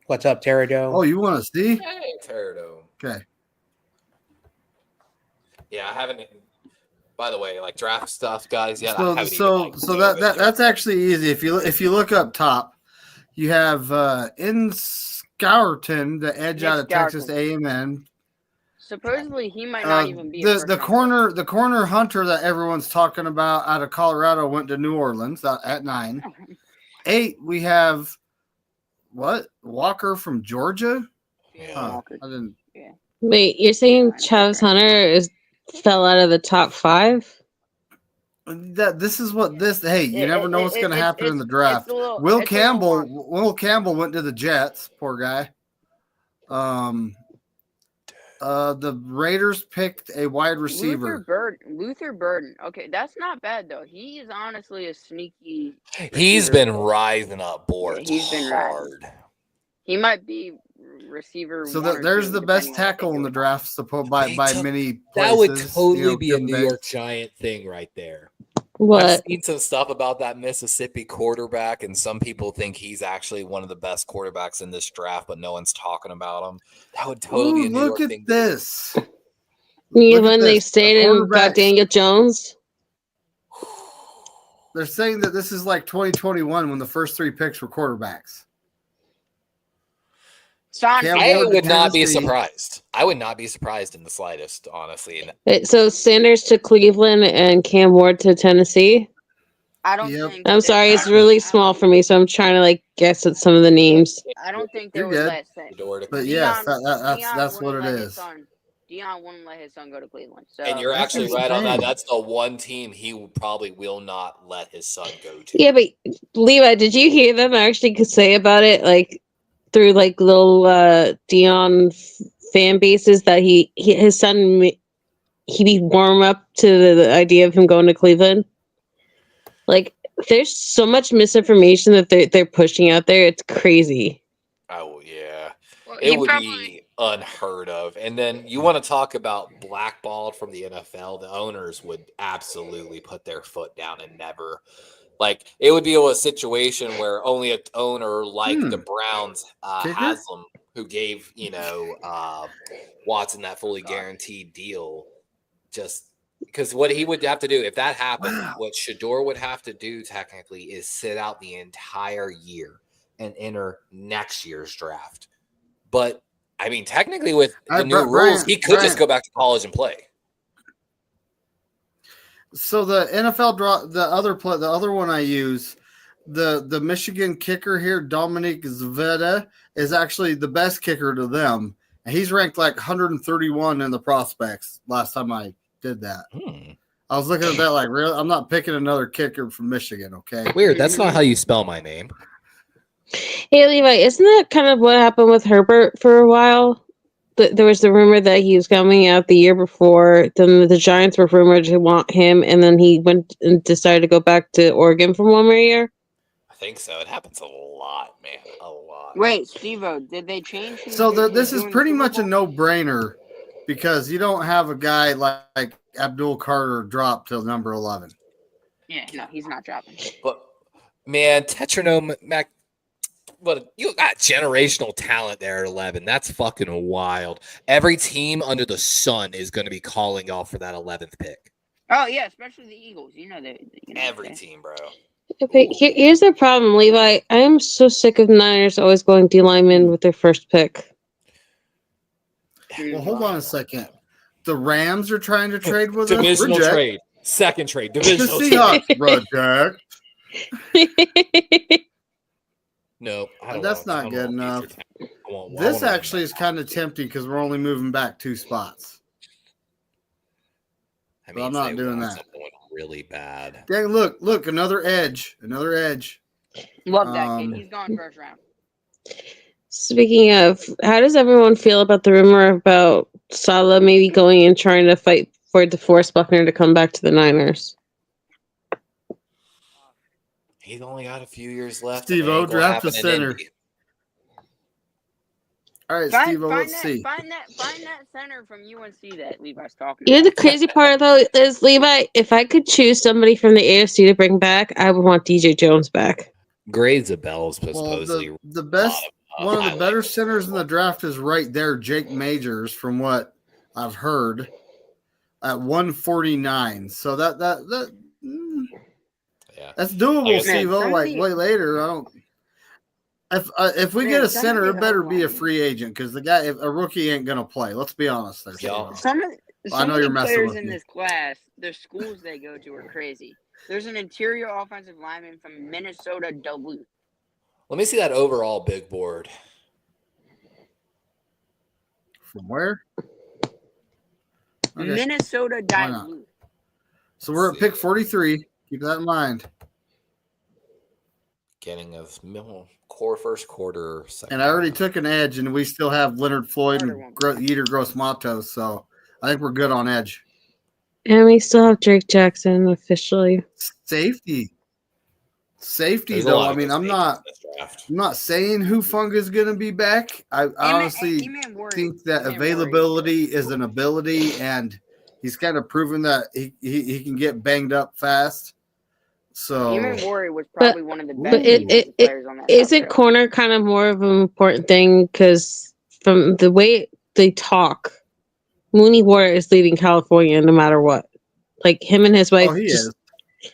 What's up, Pterodome? Oh, you want to see? Hey, Pterodome. Okay. Yeah, I haven't. By the way, like draft stuff, guys. Yeah, I So haven't so even, so that's actually easy. If you look up top, you have in Scourton, the edge Nick out of Texas Scourton. A&M. Supposedly, he might not even be a first The round pick. corner hunter that everyone's talking about out of Colorado went to New Orleans at 9. 8, we have what? Walker from Georgia? Yeah, Walker. I didn't. Yeah. Wait, you're saying That's Travis right. Hunter fell out of the top 5? This is what this. Hey, you never know what's going to happen in the draft. Will Campbell went to the Jets. Poor guy. The Raiders picked a wide receiver. Luther Burden. Okay, that's not bad though. He is honestly a sneaky. He's receiver. been rising up boards. Yeah, he's been hard. He might be receiver. So one or there's two, the best depending on what they tackle in do the with draft by many places. That would totally be a Jim New Banks. York Giant thing right there. What? I've seen some stuff about that Mississippi quarterback, and some people think he's actually one of the best quarterbacks in this draft, but no one's talking about him. That would totally be a New York thing. Look at this. When they stayed and got Daniel Jones? They're saying that this is like 2021 when the first 3 picks were quarterbacks. I would not be surprised. I would not be surprised in the slightest, honestly. So Sanders to Cleveland and Cam Ward to Tennessee. I don't think. I'm sorry, it's really small for me, so I'm trying to like guess at some of the names. I don't think they You're would good. let say. But yes, that's what it is. Deion wouldn't let his son go to Cleveland. So And you're actually right on that. That's the one team he probably will not let his son go to. Yeah, but Levi, did you hear them actually say about it, like through like little Deion fan bases, that his son he warm up to the idea of him going to Cleveland? Like, there's so much misinformation that they're pushing out there. It's crazy. Oh yeah, Well, it would be unheard of. And then you want to talk about blackballed from the NFL? The owners would absolutely put their foot down and never. Like, it would be a situation where only an owner like the Browns, Haslam, who gave Watson that fully guaranteed deal, just. Because what he would have to do, if that happened, what Shador would have to do technically is sit out the entire year and enter next year's draft. But, I mean, technically with the new rules, he could just go back to college and play. So the NFL draw, the other one I use, the Michigan kicker here, Dominic Zveda, is actually the best kicker to them. And he's ranked like 131 in the prospects last time I did that. I was looking at that like, really? I'm not picking another kicker from Michigan, okay? Weird. That's not how you spell my name. Hey, Levi, isn't that kind of what happened with Herbert for a while? There was the rumor that he was coming out the year before. Then the Giants were rumored to want him, and then he went and decided to go back to Oregon for 1 more year. I think so. It happens a lot, man. A lot. Wait, Steve-O, did they change? So this is pretty much a no-brainer because you don't have a guy like Abdul Carter drop till number 11. Yeah, no, he's not dropping. But, man, Tetranome Mac. But you got generational talent there at 11. That's fucking wild. Every team under the sun is going to be calling y'all for that 11th pick. Oh yeah, especially the Eagles. Every team, bro. Okay, here's the problem, Levi. I am so sick of Niners always going D lineman with their first pick. Well, hold on a second. The Rams are trying to trade with us. Divisional trade. Second trade. Divisional the Seahawks, reject. No, that's not good enough. This actually is kind of tempting because we're only moving back 2 spots. I mean, I'm not doing that. Really bad. Dang, look, another edge. Love that kid. He's gone first round. Speaking of, how does everyone feel about the rumor about Saleh maybe going and trying to fight for DeForest Buckner to come back to the Niners? He's only got a few years left. Steve-O, draft a center. All right, Steve-O, let's see. Find that center from UNC that Levi's talking You know, about. the crazy part, though, is, Levi, if I could choose somebody from the AFC to bring back, I would want DJ Jones back. Grades of Bell's supposedly. The best, one of the better centers in the draft is right there, Jake Majors, from what I've heard. at 149. So that Yeah. that's doable, Like I said- Steve-O. Man, Like some of way later, I don't. If we Man, get a some of center, the it better be a O-line- free agent because a rookie ain't gonna play. Let's be honest, there. Yeah. Steve-O. Some know of you're the messing players with in me. this class, the schools they go to are crazy. There's an interior offensive lineman from Minnesota Duluth. Let me see that overall big board. From where? Okay. Minnesota Why not? Duluth. So we're at pick 43. Keep that in mind. Beginning of core first quarter. Second And I already half. took an edge, and we still have Leonard Floyd and Yetur Gross-Matos, so I think we're good on edge. And we still have Drake Jackson officially. Safety, There's a though. lot I of mean, good I'm safeties not. in this draft. I'm not saying Hufanga is going to be back. I honestly think that availability is an ability, and he's kind of proven that he can get banged up fast. So Eamon Worry was probably one of the best it- defensive players on that. Isn't corner kind of more of an important thing? Because from the way they talk, Mooney Ward is leaving California no matter what. Like him and his wife he just is.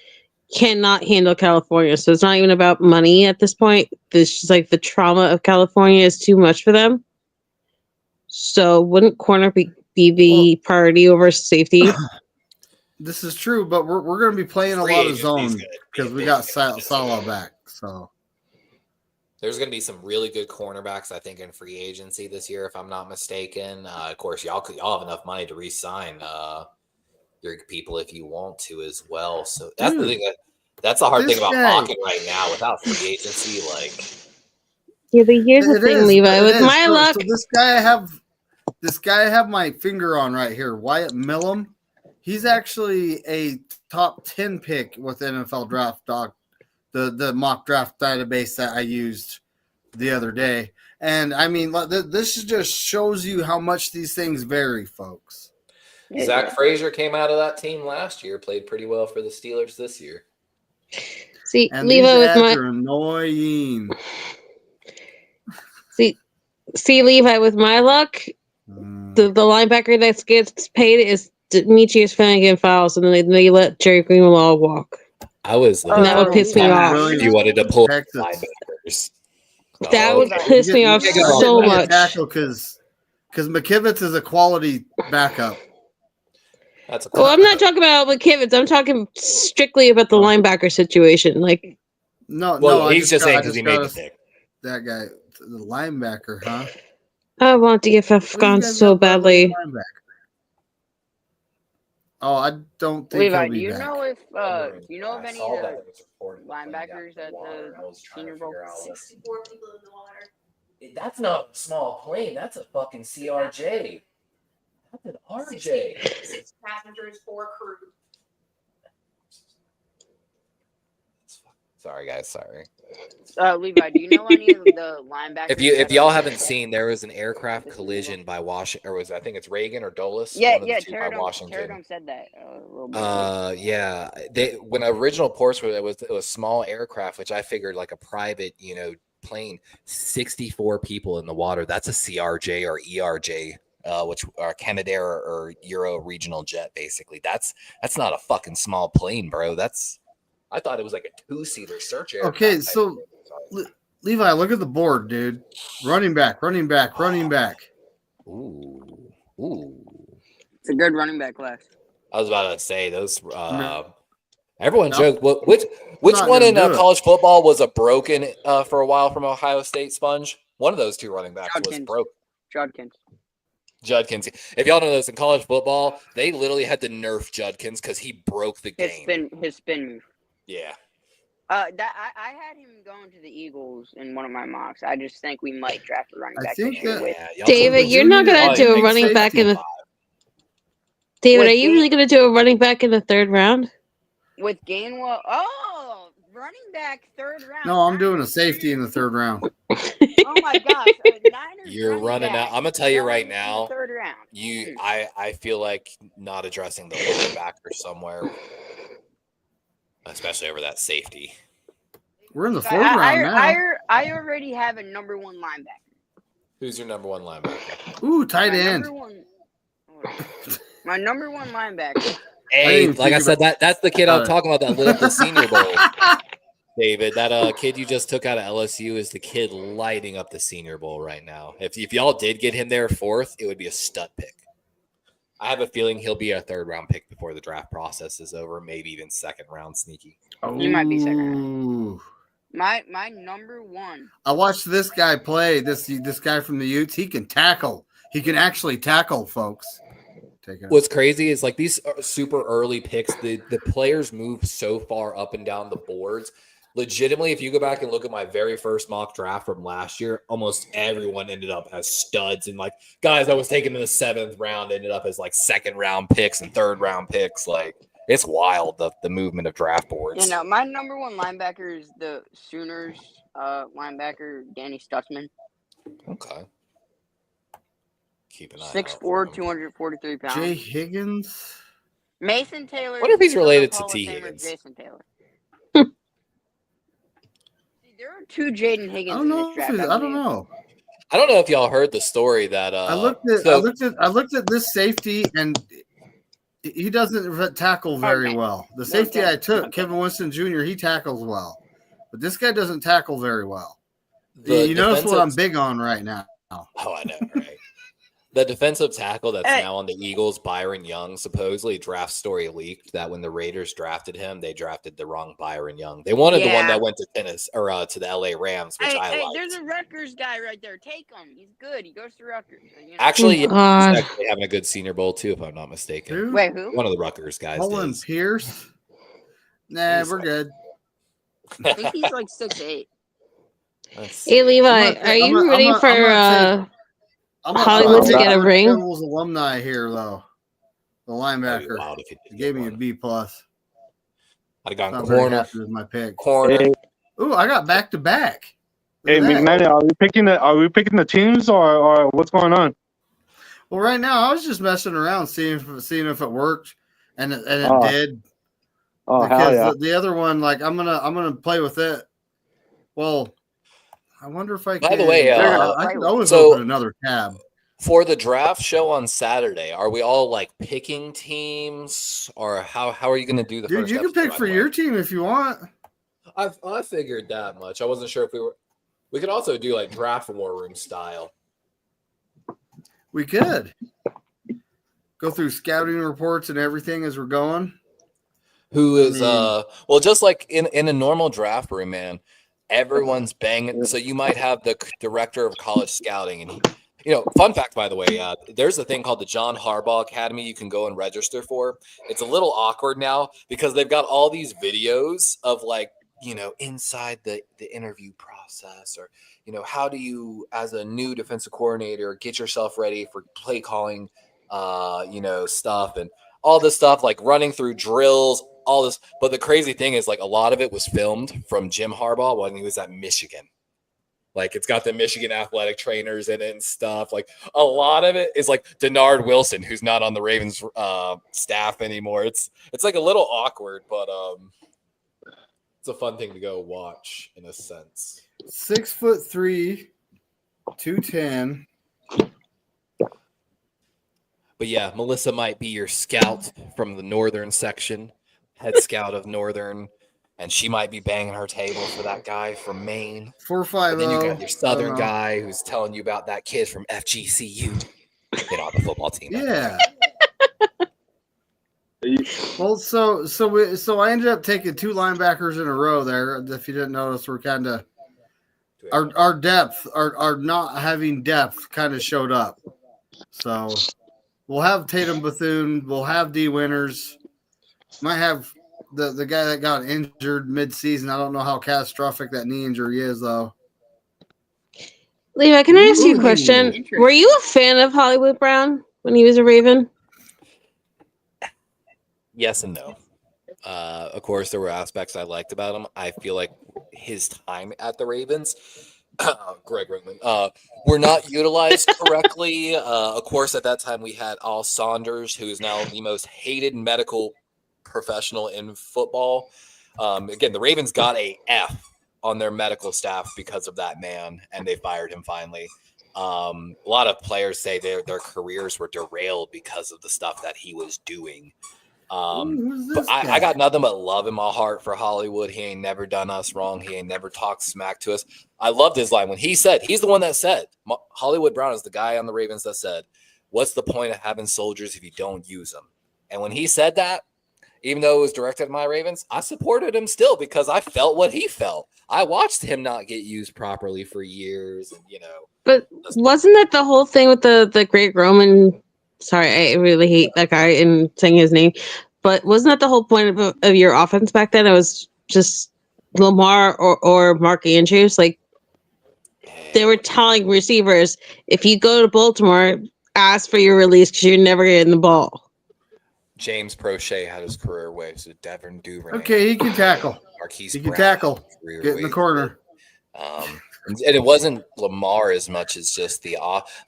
cannot handle California. So it's not even about money at this point. It's just like the trauma of California is too much for them. So wouldn't corner be the priority over safety? This is true, but we're going to be playing a Free lot of agency's zone gonna be because a we big got thing. Salah back. So There's going to be some really good cornerbacks, I think, in free agency this year, if I'm not mistaken. Of course, y'all have enough money to re-sign your people if you want to as well. So that's the thing. That's the hard thing about Hawking right now. Without free agency, like yeah, but here's the thing, Levi. With my luck, so this guy I have my finger on right here, Wyatt Millum. He's actually a top 10 pick with NFL Draft Dog, the mock draft database that I used the other day. And I mean, this just shows you how much these things vary, folks. Zach Frazier came out of that team last year, played pretty well for the Steelers this year. See, and Levi, these with ads my are annoying. See, Levi, with my luck, the linebacker that gets paid is Demetrius Finnegan-Files, and then they let Jerry Greenlaw walk. I was and that would piss me off. If you wanted to pull linebackers. That would piss me off so much. Because McKivitz is a quality backup. Well, I'm not talking about McKivitz. I'm talking strictly about the linebacker situation. Like, no, he's just saying because he made the pick. That guy, the linebacker, huh? I want DFF gone so badly. Oh, I don't think Levi, he'll be do you back. know if you know of any of the linebackers at the Senior Bowl? 64 people in the water. That's not a small plane. That's a fucking CRJ. That's an RJ. 6 passengers, 4 crew. Sorry, guys. Sorry. Levi, do you know any of the linebackers? If y'all haven't seen, there was an aircraft collision by Washington, or I think it's Reagan or Dulles. Yeah, one of the two by Washington. Teradome said that a little bit. Yeah. When original reports were, it was small aircraft, which I figured like a private, plane. 64 people in the water. That's a CRJ or ERJ. Which are Canadair or Euro regional jet, basically. That's not a fucking small plane, bro. I thought it was like a 2-seater search aircraft. Okay, so Levi, look at the board, dude. Running back. Ooh. It's a good running back class. I was about to say those. Everyone joked. Which one in college football was a broken for a while from Ohio State sponge? One of those two running backs was broke. Judkins. If y'all know this, in college football, they literally had to nerf Judkins because he broke the game. His spin move. Yeah. I had him going to the Eagles in one of my mocks. I just think we might draft a running back. David, you're not going to do a running back in the. David, are you really going to do a running back in the 3rd round? With Gainwell, running back 3rd round. No, I'm doing a safety in the 3rd round. Oh my gosh, you're running out. I'm gonna tell you right now. 3rd round. I feel like not addressing the linebacker somewhere, especially over that safety. We're in the 4th round now. I already have a number 1 linebacker. Who's your number 1 linebacker? Ooh, tight end. My number one linebacker. Hey, like I said, that's the kid I'm it. talking about that lit up the Senior Bowl. David, that kid you just took out of LSU is the kid lighting up the Senior Bowl right now. If y'all did get him there fourth, it would be a stud pick. I have a feeling he'll be a third-round pick before the draft process is over, maybe even second-round sneaky. He might be second round. My number one. I watched this guy play. This guy from the Utes. He can tackle. He can actually tackle, folks. What's crazy is like these super early picks, the players move so far up and down the boards. Legitimately, if you go back and look at my very first mock draft from last year, almost everyone ended up as studs. And like guys I was taking in the 7th round ended up as like 2nd round picks and 3rd round picks. Like it's wild, the movement of draft boards. You know, my number one linebacker is the Sooners linebacker, Danny Stutzman. Okay. Keep an eye 6'4", 243 pounds. Jay Higgins. Mason Taylor. I wonder if he's related to T. Higgins. Higgins. Jason Taylor. There are 2 Jaden Higgins in this draft. I don't know. I don't know if y'all heard the story that I looked at this safety and he doesn't tackle very well. The safety I took, Kevin Winston Jr., he tackles well, but this guy doesn't tackle very well. You notice what I'm big on right now. Oh, I know, right? The defensive tackle that's now on the Eagles, Byron Young, supposedly draft story leaked that when the Raiders drafted him, they drafted the wrong Byron Young. They wanted the one that went to tennis or to the LA Rams, which I liked. There's a Rutgers guy right there. Take him. He's good. He goes to Rutgers. You know? Actually, he's actually having a good Senior Bowl too, if I'm not mistaken. Who? Wait, who? One of the Rutgers guys. Olin Pierce. Nah, we're good. I think he's like 6'8". Hey Levi, are you ready for Hollywood to get a ring? Alumni here though. The linebacker. He gave me a B plus. I got Not corner. very happy with my pick. Corner. Hey, Ooh, I got back to back. hey McMahon, are we picking the teams or what's going on? Well, right now I was just messing around, seeing if it worked, and it did. Oh, because hell yeah. the other one, like I'm gonna play with it. Well, I wonder if I can. By the way, I can always open another tab. For the draft show on Saturday, are we all like picking teams, or how are you going to do the Dude, first you can pick for your team if you want. I figured that much. I wasn't sure if we could also do like draft war room style. We could go through scouting reports and everything as we're going. Who is well, just like in a normal draft room, man, everyone's banging. So you might have the director of college scouting, and fun fact, by the way, there's a thing called the John Harbaugh Academy you can go and register for. It's a little awkward now because they've got all these videos of like, inside the interview process, or, how do you, as a new defensive coordinator, get yourself ready for play calling, stuff and all this stuff, like running through drills, all this. But the crazy thing is, like, a lot of it was filmed from Jim Harbaugh when he was at Michigan. Like, it's got the Michigan athletic trainers in it and stuff. Like, a lot of it is like Denard Wilson, who's not on the Ravens staff anymore. It's like a little awkward, but it's a fun thing to go watch in a sense. 6'3", 210. But yeah, Melissa might be your scout from the northern section, head scout of Northern. And she might be banging her table for that guy from Maine. 450. Then you got your Southern guy who's telling you about that kid from FGCU. Get on the football team. Yeah. Well, so I ended up taking 2 linebackers in a row there. If you didn't notice, we're kind of our depth, our not having depth kind of showed up. So we'll have Tatum Bethune, we'll have D Winters, might have the guy that got injured mid-season. I don't know how catastrophic that knee injury is, though. Levi, can I ask you a question? Were you a fan of Hollywood Brown when he was a Raven? Yes and no. Of course, there were aspects I liked about him. I feel like his time at the Ravens, Greg Roman, were not utilized correctly. Of course, at that time, we had Al Saunders, who is now the most hated medical professional in football. Again, the Ravens got a F on their medical staff because of that man, and they fired him finally. A lot of players say their careers were derailed because of the stuff that he was doing. Who's But this I guy? got nothing but love in my heart for Hollywood. He ain't never done us wrong. He ain't never talked smack to us. I loved his line when he said, he's the one that said, Hollywood Brown is the guy on the Ravens that said, what's the point of having soldiers if you don't use them? And when he said that, even though it was directed at my Ravens, I supported him still because I felt what he felt. I watched him not get used properly for years, and But wasn't that the whole thing with the great Roman? Sorry, I really hate that guy and saying his name. But wasn't that the whole point of your offense back then? It was just Lamar or Mark Andrews. Like they were telling receivers, if you go to Baltimore, ask for your release because you're never getting the ball. James Prochet had his career waves with Devin Duvernay. Okay, he can tackle. Marquise He can Brown tackle. career Get in the waves. corner. And it wasn't Lamar as much as just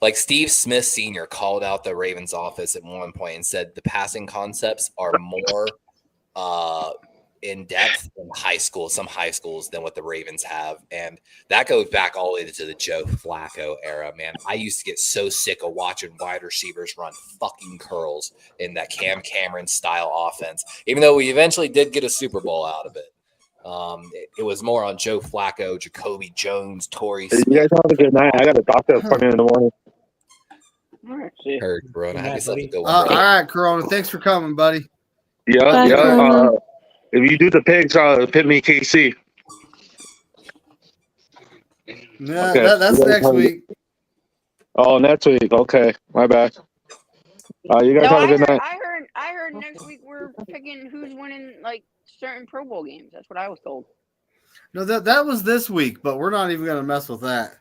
like Steve Smith Sr. called out the Ravens office at one point and said the passing concepts are more in depth in some high schools than what the Ravens have. And that goes back all the way to the Joe Flacco era, man. I used to get so sick of watching wide receivers run fucking curls in that Cam Cameron style offense, even though we eventually did get a Super Bowl out of it. It was more on Joe Flacco, Jacoby Jones, Torrey Smith. You guys have a good night. I got a doctor appointment in the morning. All right, see. Heard, Corona. Good Have night, yourself a buddy. good one, All bro. right, Corona. Thanks for coming, buddy. Yeah, Bye, yeah. Corona. If you do the pigs, pit me KC. Yeah, Okay. that's next week. Oh, next week. Okay, my bad. You guys No, have a good night. I heard next week we're picking who's winning like certain Pro Bowl games. That's what I was told. No, that was this week, but we're not even going to mess with that.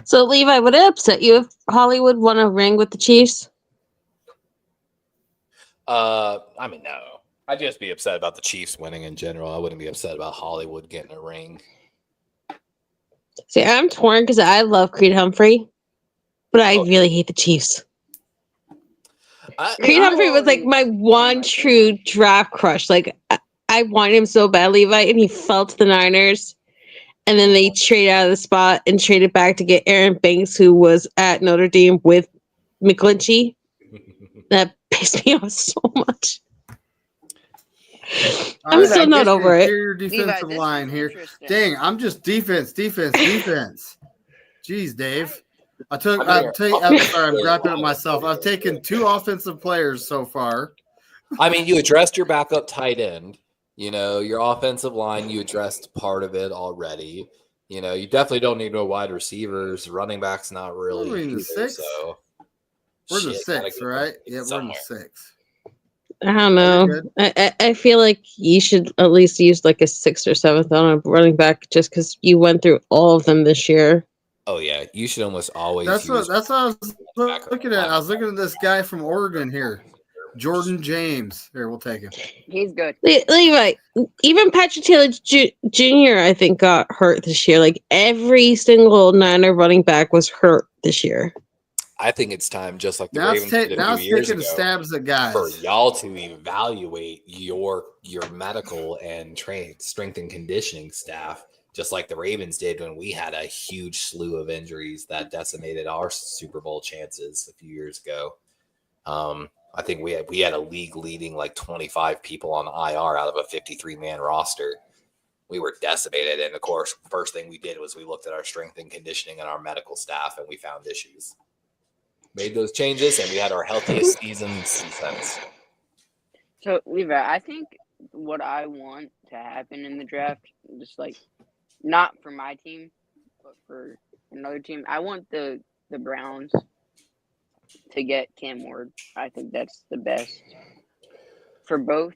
So Levi, would it upset you if Hollywood won a ring with the Chiefs? I mean, no. I'd just be upset about the Chiefs winning in general. I wouldn't be upset about Hollywood getting a ring. See, I'm torn because I love Creed Humphrey, but I really hate the Chiefs. Creed Humphrey was like my one true draft crush. Like I wanted him so bad, Levi, and he fell to the Niners. And then they traded out of the spot and traded back to get Aaron Banks, who was at Notre Dame with McGlinchey. That pissed me off so much. I'm still not over it. Interior defensive line here. Dang, I'm just defense. Jeez, Dave. I'm sorry, I'm grabbing it myself. I've taken 2 offensive players so far. I mean, you addressed your backup tight end. Your offensive line, you addressed part of it already. You definitely don't need no wide receivers. Running back's not really. We're in the 6th. So we're in the 6th, right? Yeah, we're in the 6th. I don't know. I feel like you should at least use like a 6th or 7th on a running back just because you went through all of them this year. Oh yeah, you should almost always. That's what I was looking at. I was looking at this guy from Oregon here, Jordan James. Here, we'll take him. He's good. Levi, even Patrick Taylor Jr. I think got hurt this year. Like every single Niner running back was hurt this year. I think it's time, just like the Now Ravens it's did a few years taking ago, stabs at guys. for y'all to evaluate your medical and strength and conditioning staff, just like the Ravens did when we had a huge slew of injuries that decimated our Super Bowl chances a few years ago. I think we had a league leading like 25 people on IR out of a 53-man roster. We were decimated, and of course, first thing we did was we looked at our strength and conditioning and our medical staff, and we found issues. Made those changes, and we had our healthiest season since. So, Levi, I think what I want to happen in the draft, just like not for my team, but for another team, I want the Browns to get Cam Ward. I think that's the best for both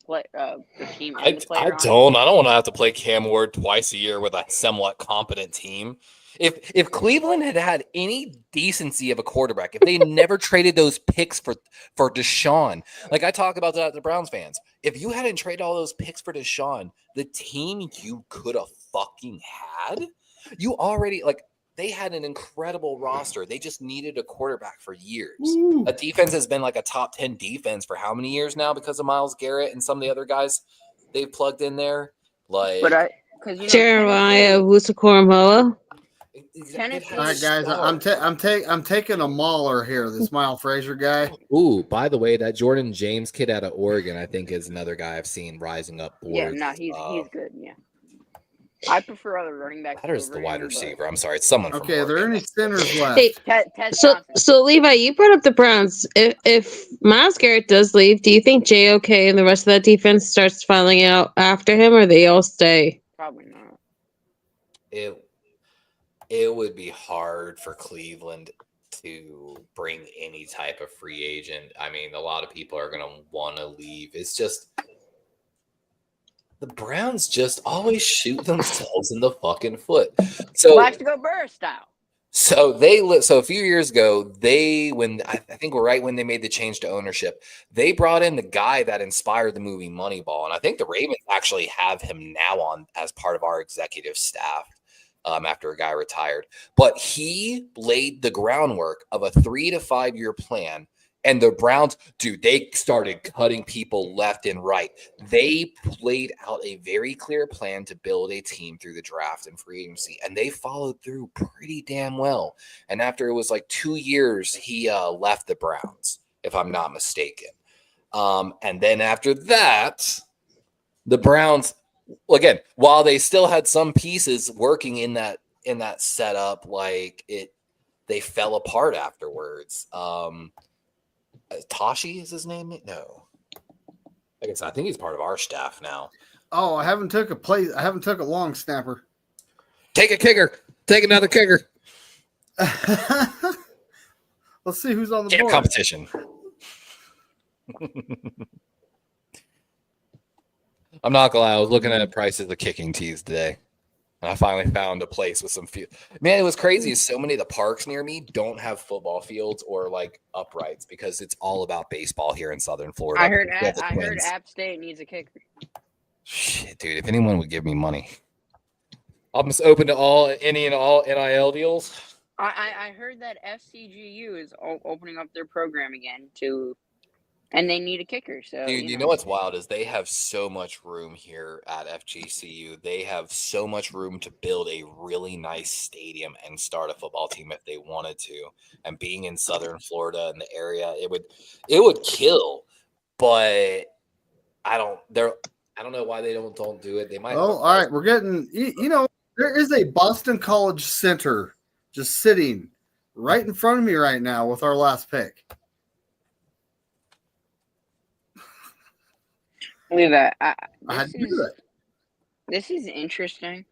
the team and the player. I don't want to have to play Cam Ward twice a year with a somewhat competent team. If Cleveland had had any decency of a quarterback, if they never traded those picks for Deshaun, like I talk about that to Browns fans, if you hadn't traded all those picks for Deshaun, the team you could have fucking had, you already, like, they had an incredible roster. They just needed a quarterback for years. Ooh. A defense has been like a top 10 defense for how many years now because of Myles Garrett and some of the other guys they've plugged in there. Like, But because Jeremiah Wusu-Koramoah. Kenneth All right, guys, I'm taking a Mauler here. This Miles Frazier guy. Ooh, by the way, that Jordan James kid out of Oregon, I think, is another guy I've seen rising up boards. Yeah, no, he's good. Yeah, I prefer other running backs. That is the over wide him, receiver. I'm sorry, it's someone from Okay, are there Oregon. any centers left? Hey, Ted so Johnson. so Levi, you brought up the Browns. If Myles Garrett does leave, do you think JOK and the rest of that defense starts filing out after him, or they all stay? Probably not. It would be hard for Cleveland to bring any type of free agent. I mean, a lot of people are going to want to leave. It's just the Browns just always shoot themselves in the fucking foot. So Plaxico Burress style. So a few years ago, I think right when they made the change to ownership, they brought in the guy that inspired the movie Moneyball, and I think the Ravens actually have him now on as part of our executive staff after a guy retired. But he laid the groundwork of a 3 to 5 year plan. And the Browns, dude, they started cutting people left and right. They laid out a very clear plan to build a team through the draft and free agency, and they followed through pretty damn well. And after it was like 2 years, he left the Browns, if I'm not mistaken. And then after that, the Browns, again, while they still had some pieces working in that setup, they fell apart afterwards. Tashi is his name? No. I think he's part of our staff now. Oh, I haven't took a long snapper. Take a kicker. Take another kicker. Let's see who's on the board. Competition. I'm not gonna lie. I was looking at prices of kicking tees today. And I finally found a place with some field. Man, it was crazy. So many of the parks near me don't have football fields or like uprights because it's all about baseball here in Southern Florida. I heard App State needs a kicker. Shit, dude. If anyone would give me money, I'm just open to all NIL deals. I heard that FCGU is opening up their program again and they need a kicker. So dude, you know what's wild is they have so much room here at FGCU. They have so much room to build a really nice stadium and start a football team if they wanted to. And being in Southern Florida and the area, it would kill. But I don't know why they don't do it. They might. Oh, all right. We're getting. There is a Boston College center just sitting right in front of me right now with our last pick. Leave that. This is interesting.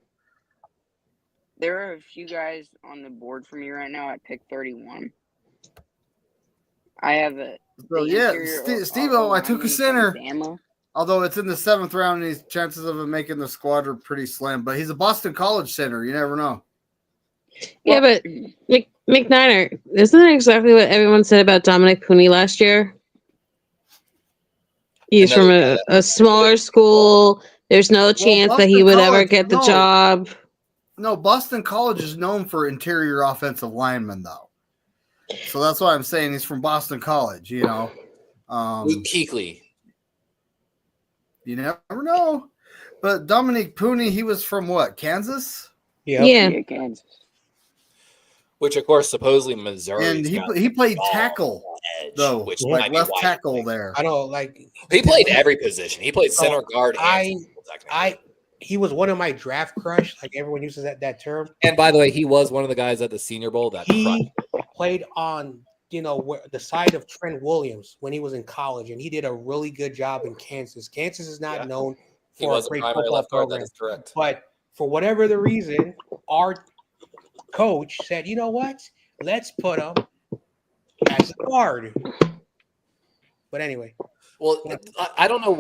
There are a few guys on the board for me right now at pick 31. I have a. So yeah, Steve-O, I took a center. Although it's in the 7th round, and his chances of him making the squad are pretty slim. But he's a Boston College center. You never know. Yeah, but McNiner, isn't that exactly what everyone said about Dominic Pooney last year? He's from a smaller school. There's no chance that he would ever get the job. No, Boston College is known for interior offensive linemen, though. So that's why I'm saying he's from Boston College, Luke Kuechly. You never know. But Dominic Pooney, he was from what, Kansas? Yeah, Kansas. Which, of course, supposedly Missouri. And he played tackle, though, which like left tackle there. I know, like he played every position. He played center guard. He was one of my draft crush. Like everyone uses that term. And by the way, he was one of the guys at the Senior Bowl that he played on the side of Trent Williams when he was in college, and he did a really good job in Kansas. Kansas is not known for a great football program. That is correct. But for whatever the reason, our coach said, "You know what? Let's put him as a guard." But anyway. Well, I don't know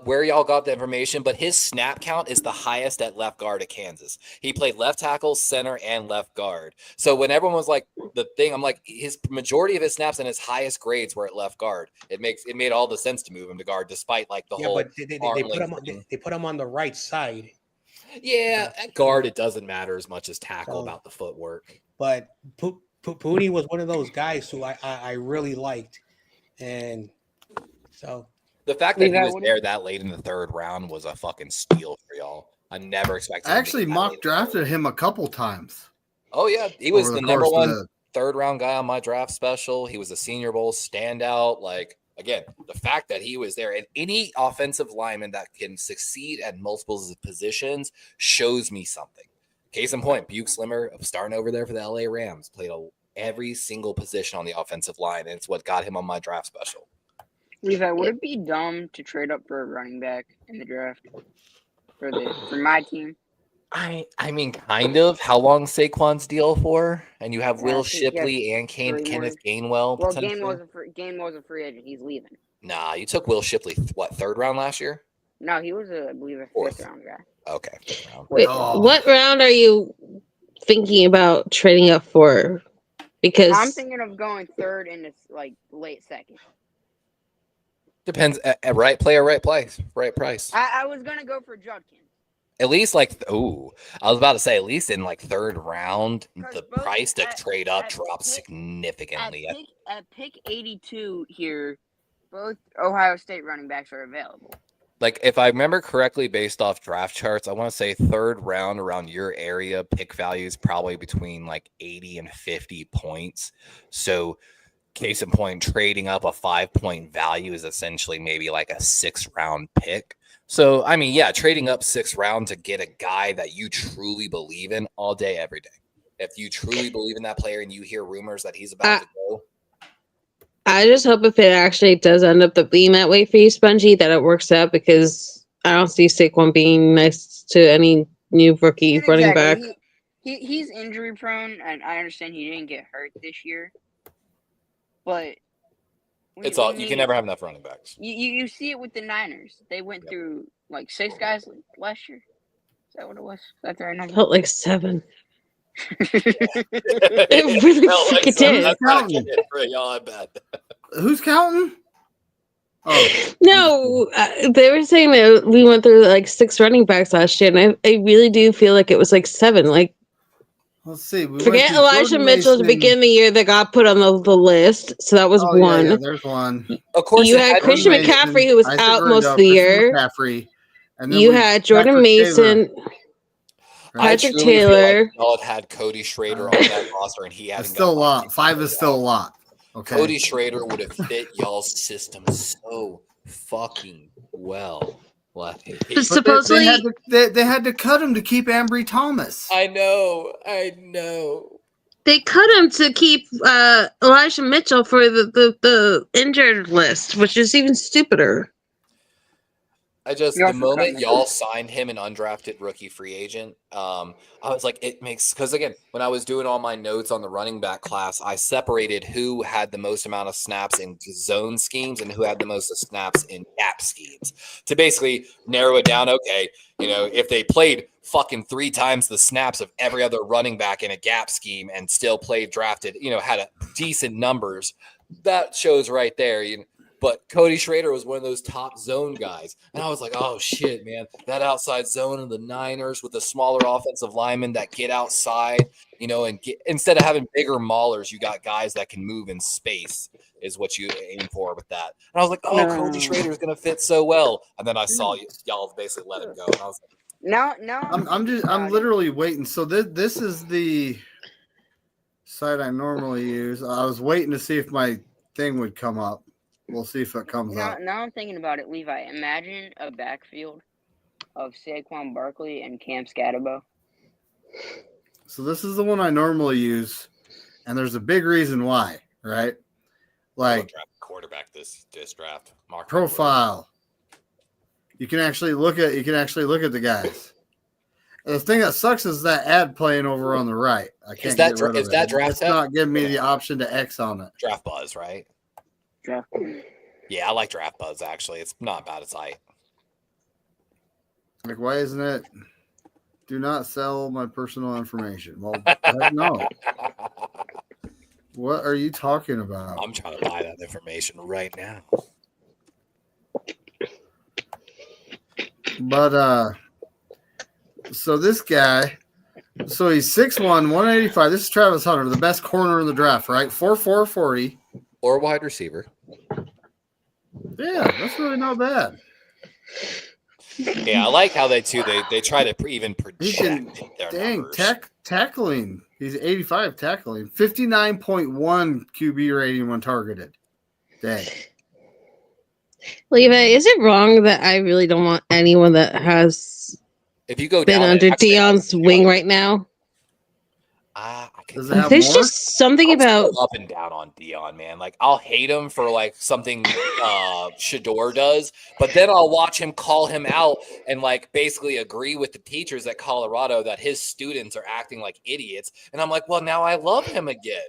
where y'all got the information, but his snap count is the highest at left guard at Kansas. He played left tackle, center, and left guard. So when everyone was like the thing, I'm like, his majority of his snaps and his highest grades were at left guard. It made all the sense to move him to guard, despite like the whole. But they put him on the right side. Yeah, at guard it doesn't matter as much as tackle about the footwork. But Pooney was one of those guys who I really liked, and. So the fact that he was there that late in the 3rd round was a fucking steal for y'all. I never expected. I actually mock drafted him a couple times. Oh yeah, he was over the the number course of one the. third round guy on my draft special. He was a Senior Bowl standout. Like again, the fact that he was there and any offensive lineman that can succeed at multiple positions shows me something. Case in point, Buke Slimmer starting over there for the LA Rams played every single position on the offensive line, and it's what got him on my draft special. Levi, would it be dumb to trade up for a running back in the draft for my team? I mean, kind of. How long Saquon's deal for? And you have Yeah, Will I think he has Shipley and 3 more. Kenneth Gainwell. Well, potentially. Gainwell's a free agent. He's leaving. Nah, you took Will Shipley, what, third round last year? No, he was, I believe, a Fourth. 5th round guy. Okay, fifth round. Wait, Oh. what round are you thinking about trading up for? Because I'm thinking of going 3rd into like late 2nd. Depends. At right player, right place, right price. I was gonna go for Judkins. At least like, I was about to say, at least in like third round, 'Cause the both price to trade up at drops pick- significantly. At pick 82 here, both Ohio State running backs are available. Like, if I remember correctly, based off draft charts, I want to say third round around your area, pick value is probably between like 80 and 50 points. So, case in point, trading up a 5-point value is essentially maybe like a 6th round pick. So, I mean, yeah, trading up 6th round to get a guy that you truly believe in all day, every day. If you truly believe in that player and you hear rumors that he's about to go. I just hope if it actually does end up being that way for you, Spongy, that it works out, because I don't see Saquon being nice to any new rookie And running back. He's injury prone, and I understand he didn't get hurt this year. But It's all you can never have enough running backs. You see it with the Niners. They went through like 6 guys last year. Is that what it was? Is that the right number? Felt like 7. It really freaking did. That's not getting it for y'all, I bet. Who's counting? Oh No, they were saying that we went through like 6 running backs last year, and I really do feel like it was like 7. Like, let's see. forget Elijah Mitchell to begin the year that got put on the list, so that was one. Yeah, there's one. Of course, you had Christian McCaffrey, who was Isaac out Rundle, most of the year. McCaffrey, and then You had Jordan Patrick Mason, Patrick Taylor. Like y'all had Cody Schrader on that roster, and he hadn't. It's still a lot. 5 is still a lot. Okay. Cody Schrader would have fit y'all's system so fucking well. What? Supposedly, they had to cut him to keep Ambry Thomas. I know. they cut him to keep Elijah Mitchell for the injured list, which is even stupider. The moment y'all signed him an undrafted rookie free agent, I was like, it makes, because again, when I was doing all my notes on the running back class, I separated who had the most amount of snaps in zone schemes and who had the most snaps in gap schemes to basically narrow it down. Okay, if they played fucking 3 times the snaps of every other running back in a gap scheme and still played drafted, had a decent numbers, that shows right there. But Cody Schrader was one of those top zone guys. And I was like, oh, shit, man. That outside zone of the Niners with the smaller offensive linemen that get outside, and instead of having bigger maulers, you got guys that can move in space is what you aim for with that. And I was like, oh, Cody Schrader is going to fit so well. And then I saw y'all basically let him go. And I was like, no. I'm literally waiting. So this is the site I normally use. I was waiting to see if my thing would come up. We'll see if it comes up. Now I'm thinking about it, Levi. Imagine a backfield of Saquon Barkley and Cam Scatterbo. So this is the one I normally use, and there's a big reason why, right? Like quarterback this draft. Mark profile. You can actually look at the guys. The thing that sucks is that ad playing over on the right. I can't get rid of it. Is that draft? It's not giving me the option to X on it. Draft Buzz, right? Yeah, I like Draft Buzz, actually. It's not bad. It's height. Like, why isn't it? Do not sell my personal information. Well, no. What are you talking about? I'm trying to buy that information right now. But, so this guy, so he's 6'1", 185. This is Travis Hunter, the best corner in the draft, right? 4'4", 40. Or wide receiver. Yeah, that's really not bad. Yeah, I like how they try to even project their numbers. tackling. He's 85 tackling. 59.1 QB rating when targeted. Dang. Levi, is it wrong that I really don't want anyone that has If you go been down, under it actually has Dion's wing right now? Does it have There's more? just something I'm about still up and down on Dion, man. Like I'll hate him for like something Shador does, but then I'll watch him call him out and like basically agree with the teachers at Colorado that his students are acting like idiots. And I'm like, well, now I love him again.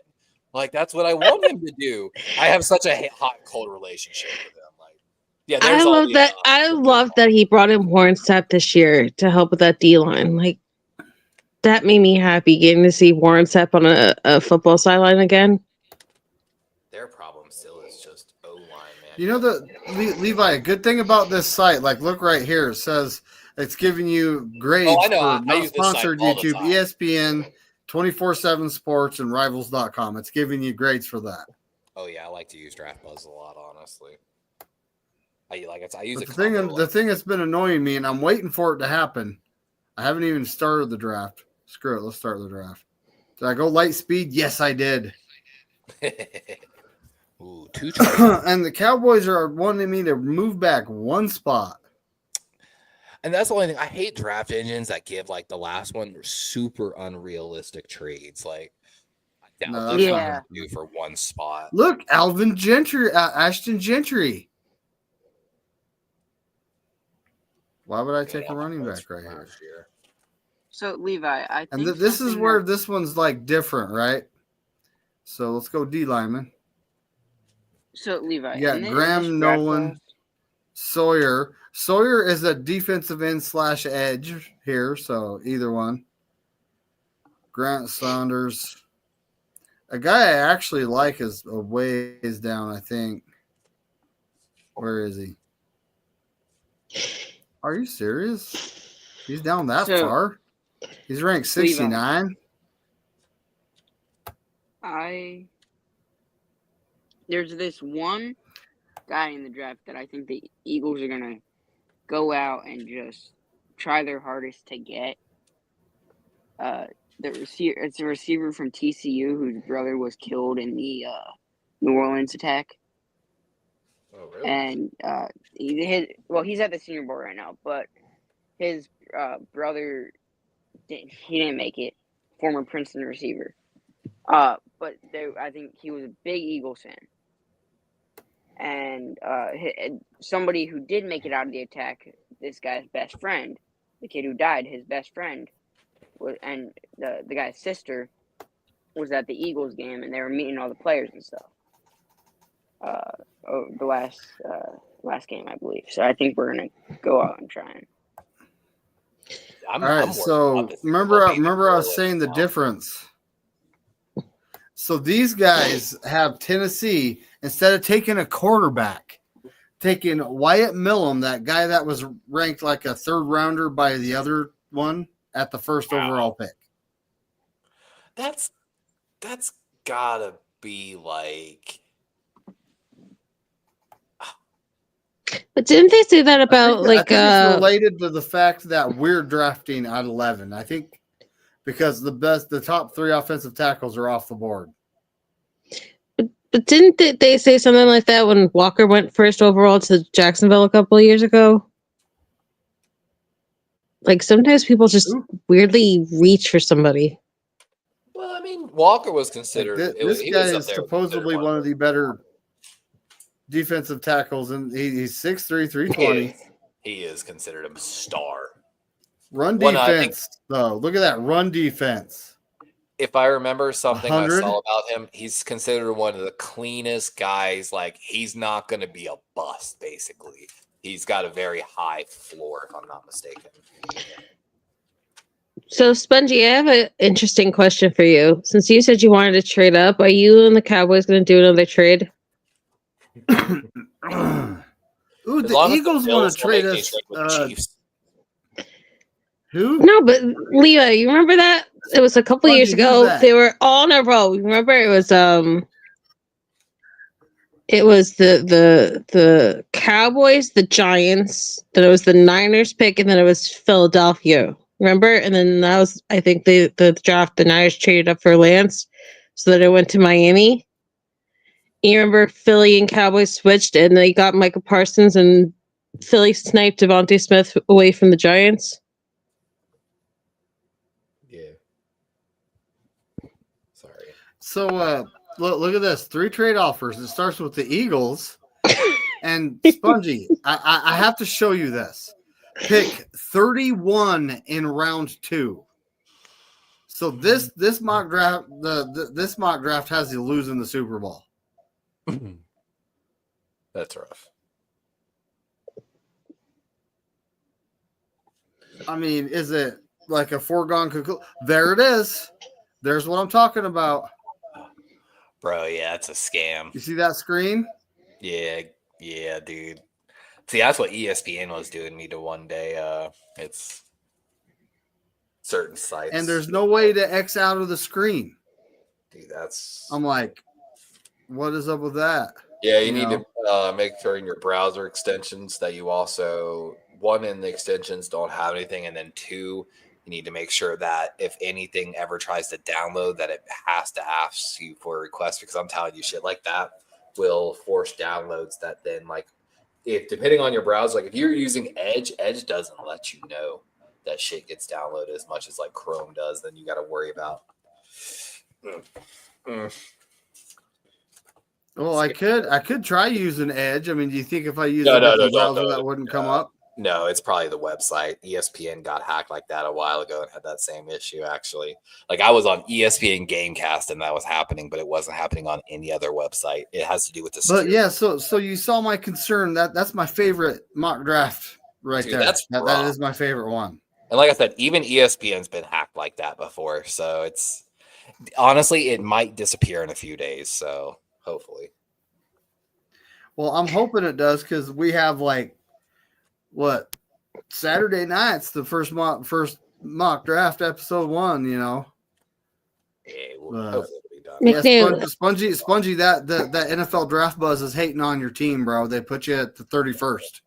Like that's what I want him to do. I have such a hot cold relationship with him. Like, yeah, there's I all love the, that. I love that he brought in Warren Sapp this year to help with that D line. Like that made me happy getting to see Warren Sapp on a football sideline again. their problem still is just O-line, man. You know, Levi, a good thing about this site, like look right here, it says it's giving you grades I know. for I not use this site sponsored all the YouTube, time. ESPN, 24/7 Sports, and Rivals.com. It's giving you grades for that. Oh yeah, I like to use Draft Buzz a lot, honestly. I use But it. the thing that's been annoying me, and I'm waiting for it to happen. I haven't even started the draft. Screw it. Let's start the draft. Did I go light speed? Yes, I did. Ooh, 2 And the Cowboys are wanting me to move back one spot. And that's the only thing. I hate draft engines that give like the last one super unrealistic trades. Like, I doubt No, they're that's not not going to do for one spot. Look, Alvin Gentry, Ashton Gentry. Why would I take a running back right here? So Levi, I And think this is something where that- this one's like different, right? So let's go D lineman. So Levi, You got in this Graham draft Nolan, class- Sawyer. Sawyer is a defensive end / edge here, so either one. Grant Saunders. A guy I actually like is a ways down, I think. Where is he? Are you serious? He's down that So, far? He's ranked 69. There's this one guy in the draft that I think the Eagles are gonna go out and just try their hardest to get. It's a receiver from TCU whose brother was killed in the New Orleans attack. Oh, really? And he's at the Senior Bowl right now, but his brother didn't make it. Former Princeton receiver. But I think he was a big Eagles fan. And somebody who did make it out of the attack, this guy's best friend, the kid who died, his best friend, and the guy's sister was at the Eagles game, and they were meeting all the players and stuff. The last game, I believe. So I think we're gonna go out and try and. All right, so remember I was saying the difference. So these guys have Tennessee, instead of taking a quarterback, taking Wyatt Millum, that guy that was ranked like a third rounder by the other one at the first overall pick. That's gotta be like. But didn't they say that about I think it's related to the fact that we're drafting at 11. I think because the top 3 offensive tackles are off the board. But didn't they say something like that when Walker went first overall to Jacksonville a couple of years ago? Like sometimes people just weirdly reach for somebody. Well, I mean, Walker was considered. This guy is supposedly one of the better defensive tackles, and he's 6'3", 320. He is considered a star. Run defense, though. Look at that run defense. If I remember something 100? I saw about him, he's considered one of the cleanest guys. Like, he's not going to be a bust, basically. He's got a very high floor, if I'm not mistaken. So, Spongy, I have an interesting question for you. Since you said you wanted to trade up, are you and the Cowboys going to do another trade? Ooh, the Eagles want to trade us. Who? No, but Leah, you remember that? It was a couple of years ago. They were all in a row. You remember it was the Cowboys, the Giants, then it was the Niners pick, and then it was Philadelphia Remember? And then that was, I think, the draft. The Niners traded up for Lance, so that it went to Miami. You remember Philly and Cowboys switched, and they got Michael Parsons, and Philly sniped Devontae Smith away from the Giants. Yeah. Sorry. So look at this. 3 trade offers. It starts with the Eagles. And Spongy, I have to show you this. Pick 31 in round 2. So this mock draft this mock draft has you losing the Super Bowl. That's rough. I mean, is it like a foregone conclusion? There it is. There's what I'm talking about. Bro, yeah, it's a scam. You see that screen? Yeah, dude. See, that's what ESPN was doing me to one day. It's certain sites. And there's no way to X out of the screen. Dude, that's... I'm like, what is up with that? Yeah, you need to make sure in your browser extensions that you also, 1, in the extensions don't have anything, and then 2, you need to make sure that if anything ever tries to download, that it has to ask you for a request, because I'm telling you, shit like that will force downloads that then, like, if depending on your browser, like if you're using Edge doesn't let you know that shit gets downloaded as much as like Chrome does. Then you got to worry about. Well, I could try using Edge. I mean, do you think if I use No, a different no, browser that wouldn't come up? No, it's probably the website. ESPN got hacked like that a while ago and had that same issue, actually. Like, I was on ESPN Gamecast and that was happening, but it wasn't happening on any other website. It has to do with the security. But yeah, so you saw my concern. That's my favorite mock draft right Dude, there. That rough. is my favorite one. And like I said, even ESPN's been hacked like that before. So it's honestly, it might disappear in a few days. So hopefully. Well, I'm hoping it does, because we have like what, Saturday night's the first mock draft, episode 1. You know. Yeah, hopefully it'll be done. Yeah, Spongy, that NFL draft buzz is hating on your team, bro. They put you at the 31st.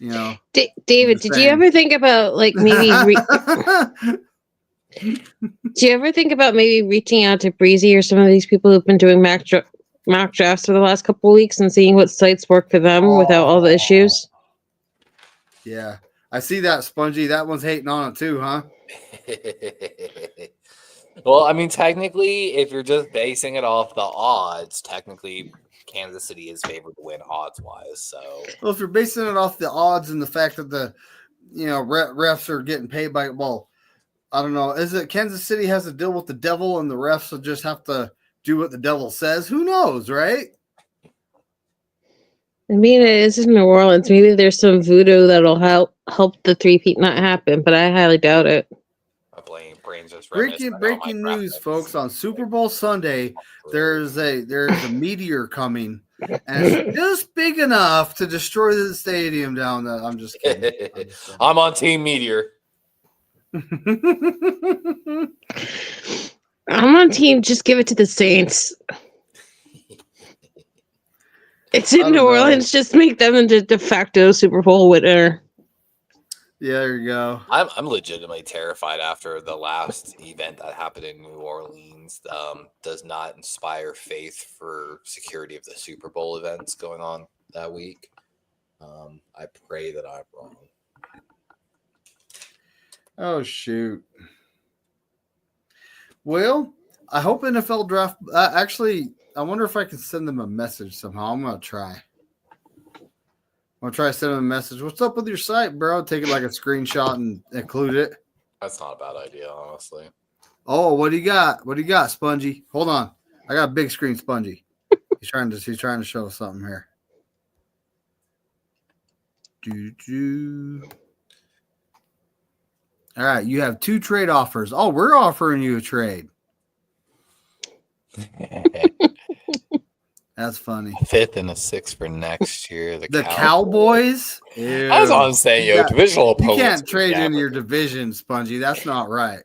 You know, David, did you ever think about like maybe? Do you ever think about maybe reaching out to Breezy or some of these people who've been doing mock drafts for the last couple of weeks and seeing what sites work for them without all the issues? Yeah, I see that, Spongy. That one's hating on it too, huh? Well, I mean, technically, if you're just basing it off the odds, technically Kansas City is favored to win odds-wise. So, well, if you're basing it off the odds and the fact that the refs are getting paid by, well, I don't know. Is it Kansas City has to deal with the devil and the refs will just have to do what the devil says? Who knows, right? I mean, it is in New Orleans. Maybe there's some voodoo that'll help the three-peat not happen, but I highly doubt it. Breaking news, folks! On Super Bowl Sunday, there's a meteor coming, and it's just big enough to destroy the stadium down there. I'm just kidding. I'm on Team Meteor. I'm on team. Just give it to the Saints. It's in New Orleans. Just make them the de facto Super Bowl winner. Yeah, there you go. I'm legitimately terrified after the last event that happened in New Orleans. Does not inspire faith for security of the Super Bowl events going on that week. I pray that I'm wrong. Oh, shoot. Well, I hope NFL draft. Actually, I wonder if I can send them a message somehow. I'm going to try. I'm going to try to send them a message. What's up with your site, bro? Take it like a screenshot and include it. That's not a bad idea, honestly. Oh, what do you got? What do you got, Spongy? Hold on. I got a big screen, Spongy. He's trying to show us something here. All right, you have 2 trade offers. Oh, we're offering you a trade. That's funny. 5th and a 6th for next year. The Cowboys? That's what I'm saying, divisional opponents. You can't trade in your division, Spongy. That's not right.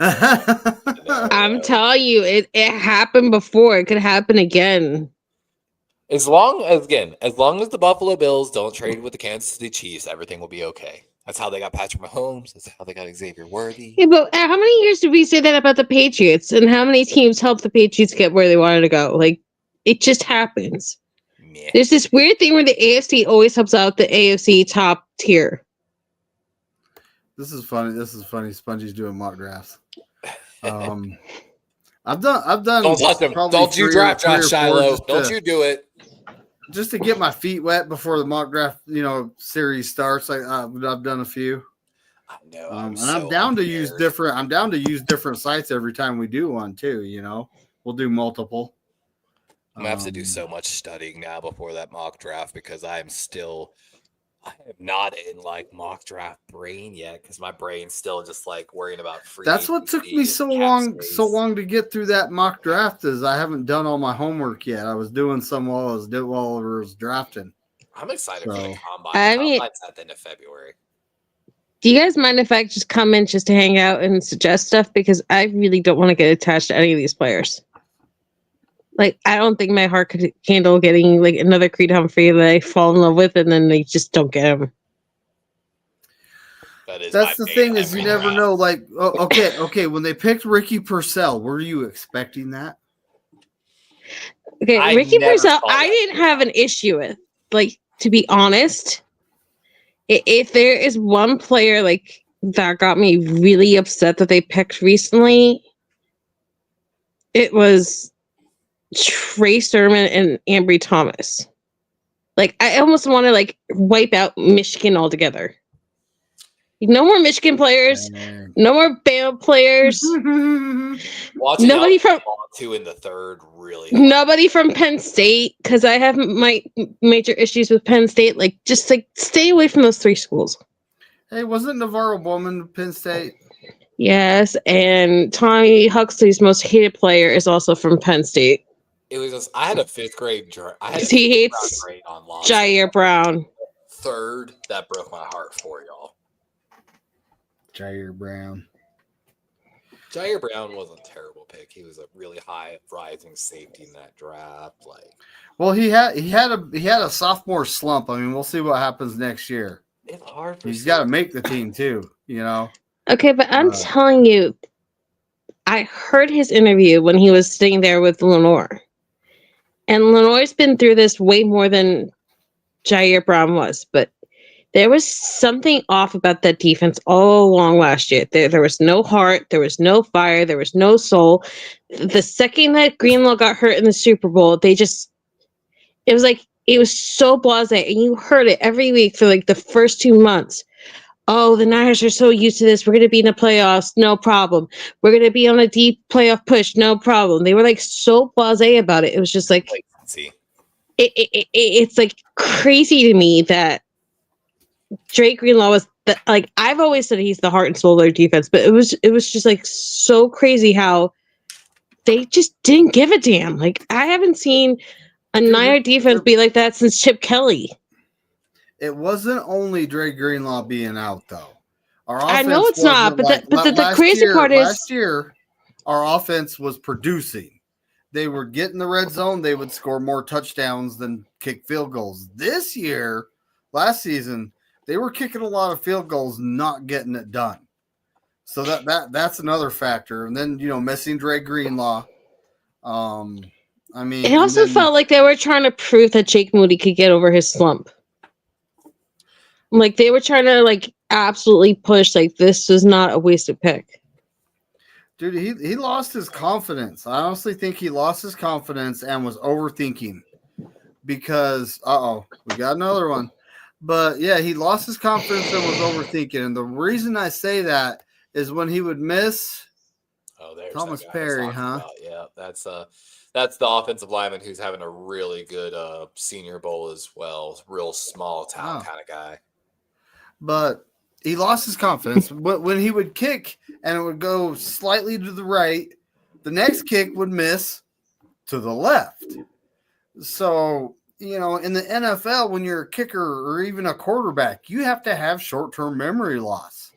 I'm telling you, it happened before. It could happen again. As long as the Buffalo Bills don't trade with the Kansas City Chiefs, everything will be okay. That's how they got Patrick Mahomes. That's how they got Xavier Worthy. Yeah, but how many years did we say that about the Patriots? And how many teams helped the Patriots get where they wanted to go? Like, it just happens. Meh. There's this weird thing where the AFC always helps out the AFC top tier. This is funny. Spongy's doing mock drafts. I've done. Don't touch them. Don't you draft Josh Shiloh. Don't you do it. Just to get my feet wet before the mock draft, series starts. I've done a few. I know. I'm down to use different sites every time we do one too. We'll do multiple. I'm gonna have to do so much studying now before that mock draft because I am not in like mock draft brain yet because my brain's still just like worrying about free. That's what took me so long to get through that mock draft is I haven't done all my homework yet. I was doing some while I was drafting. I'm excited for the combine. Combine's at the end of February. Do you guys mind if I just come in just to hang out and suggest stuff? Because I really don't want to get attached to any of these players. Like, I don't think my heart could handle getting like another Creed Humphrey that I fall in love with, and then they just don't get him. That's the thing is you never know. Like, okay. When they picked Ricky Purcell, were you expecting that? Okay, Ricky Purcell, I didn't have an issue with. Like, to be honest, if there is one player like that got me really upset that they picked recently, it was Trey Sermon and Ambry Thomas. Like, I almost want to like wipe out Michigan altogether. No more Michigan players. No more Bama players. Nobody from two in the third. Really. Nobody from Penn State because I have my major issues with Penn State. Like, just like stay away from those three schools. Hey, wasn't Navarro Bowman Penn State? Yes, and Tommy Huxley's most hated player is also from Penn State. It was just, I had a fifth grade. He hates Jair Brown. Third, that broke my heart for y'all. Jair Brown. Jair Brown wasn't a terrible pick. He was a really high rising safety in that draft. Like, well, he had a sophomore slump. I mean, we'll see what happens next year. It's hard. He's got to make the team too. Okay, but I'm telling you, I heard his interview when he was sitting there with Lenore. And Lenore's been through this way more than Jair Brown was, but there was something off about that defense all along last year. There was no heart, there was no fire, there was no soul. The second that Greenlaw got hurt in the Super Bowl, it was so blasé, and you heard it every week for like the first 2 months. Oh, the Niners are so used to this. We're going to be in the playoffs. No problem. We're going to be on a deep playoff push. No problem. They were like so blasé about it. It was just like, it's like crazy to me that Drake Greenlaw was like, I've always said he's the heart and soul of their defense, but it was just like so crazy how they just didn't give a damn. Like, I haven't seen a Niner defense be like that since Chip Kelly. It wasn't only Dre Greenlaw being out, though. I know it's not, but the crazy part is last year, our offense was producing. They were getting the red zone. They would score more touchdowns than kick field goals. This year, last season, they were kicking a lot of field goals, not getting it done. So that's another factor. And then, missing Dre Greenlaw. It also felt like they were trying to prove that Jake Moody could get over his slump. Like, they were trying to, like, absolutely push, like, this was not a wasted pick. Dude, he lost his confidence. I honestly think he lost his confidence and was overthinking because, we got another one. But, yeah, he lost his confidence and was overthinking. And the reason I say that is when he would miss Thomas Perry, huh? Yeah, that's the offensive lineman who's having a really good Senior Bowl as well. Real small town kind of guy. But he lost his confidence. But when he would kick and it would go slightly to the right, the next kick would miss to the left. So, in the NFL, when you're a kicker or even a quarterback, you have to have short-term memory loss.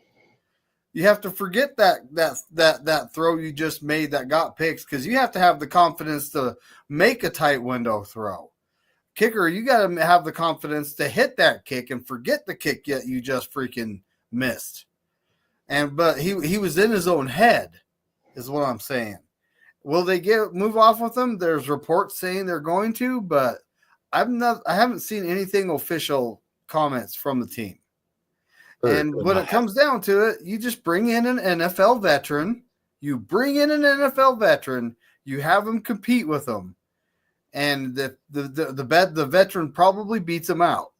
You have to forget that throw you just made that got picks because you have to have the confidence to make a tight window throw. Kicker, you got to have the confidence to hit that kick and forget the kick yet you just freaking missed. But he was in his own head, is what I'm saying. Will they move off with him? There's reports saying they're going to, but I haven't seen anything official comments from the team. And when it comes down to it, you just bring in an NFL veteran. You have him compete with them, and the veteran probably beats him out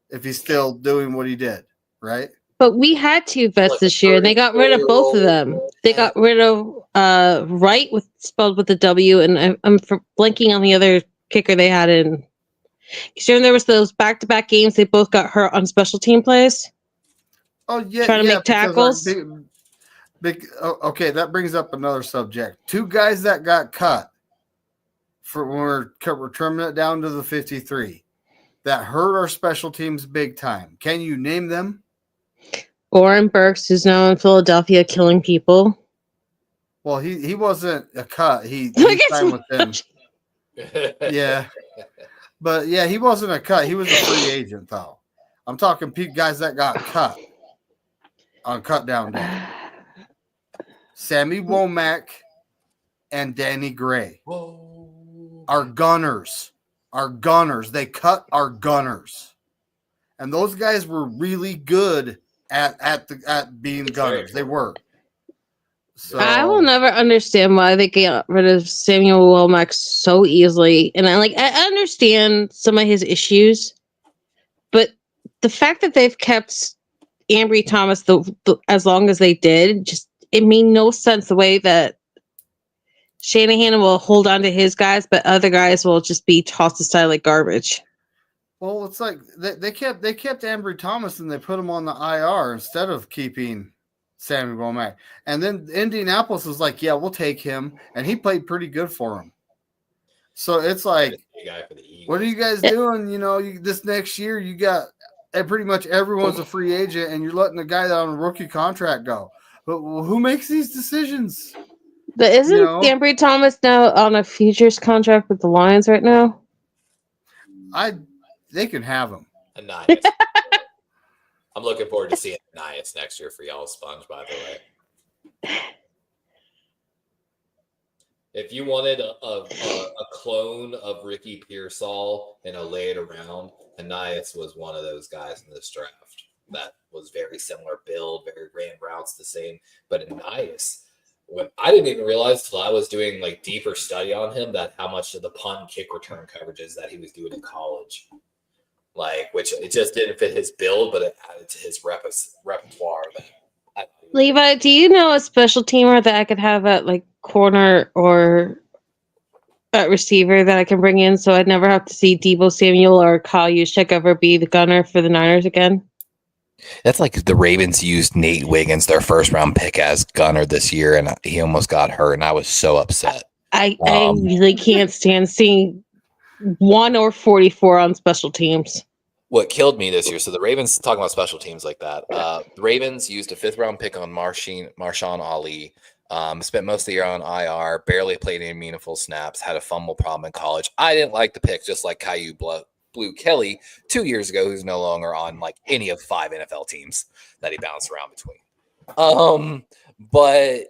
if he's still doing what he did, right? But we had two vets this year, and they got rid of both of them. They got rid of Wright, spelled with a W, and I'm blanking on the other kicker they had in. Because there was those back-to-back games, they both got hurt on special team plays. Oh yeah, trying to make tackles. Okay, that brings up another subject. Two guys that got cut for when we're trimming it down to the 53 that hurt our special teams big time. Can you name them? Oren Burks, who's now in Philadelphia killing people. Well, he wasn't a cut. He signed with them. Yeah. But yeah, he wasn't a cut. He was a free agent, though. I'm talking guys that got cut on cut down day. Sammy Womack and Danny Gray. Our gunners. They cut our gunners. And those guys were really good at being gunners. They were. So I will never understand why they got rid of Samuel Womack so easily. And I understand some of his issues, but the fact that they've kept Ambry Thomas as long as they did, it made no sense the way that Shanahan will hold on to his guys, but other guys will just be tossed aside like garbage. Well, it's like they kept Ambry Thomas and they put him on the IR instead of keeping Sammy Womack. And then Indianapolis was like, yeah, we'll take him. And he played pretty good for him. So it's like, what are you guys doing? You know, this next year, you got pretty much everyone's a free agent and you're letting the guy that on a rookie contract go. But who makes these decisions? But isn't Ambry Thomas now on a futures contract with the Lions right now? They can have him. Anais. I'm looking forward to seeing Anais next year for y'all Sponge, by the way. If you wanted a clone of Ricky Pearsall and a lay it around, Anais was one of those guys in this draft that was very similar build, ran routes the same. But Anais, when I didn't even realize till I was doing like deeper study on him that how much of the punt kick return coverages that he was doing in college. Like, which it just didn't fit his build, but it added to his repertoire. Levi, do you know a special teamer that I could have at like corner or at receiver that I can bring in so I'd never have to see Deebo Samuel or Kyle Juszczyk ever be the gunner for the Niners again? That's like the Ravens used Nate Wiggins, their first round pick, as gunner this year, and he almost got hurt, and I was so upset. I really can't stand seeing 1 or 44 on special teams. What killed me this year, so the Ravens, talking about special teams like that, the Ravens used a 5th round pick on Marshawn Ali, spent most of the year on IR, barely played any meaningful snaps, had a fumble problem in college. I didn't like the pick, just like Caillou Blue Kelly 2 years ago, who's no longer on like any of 5 NFL teams that he bounced around between. But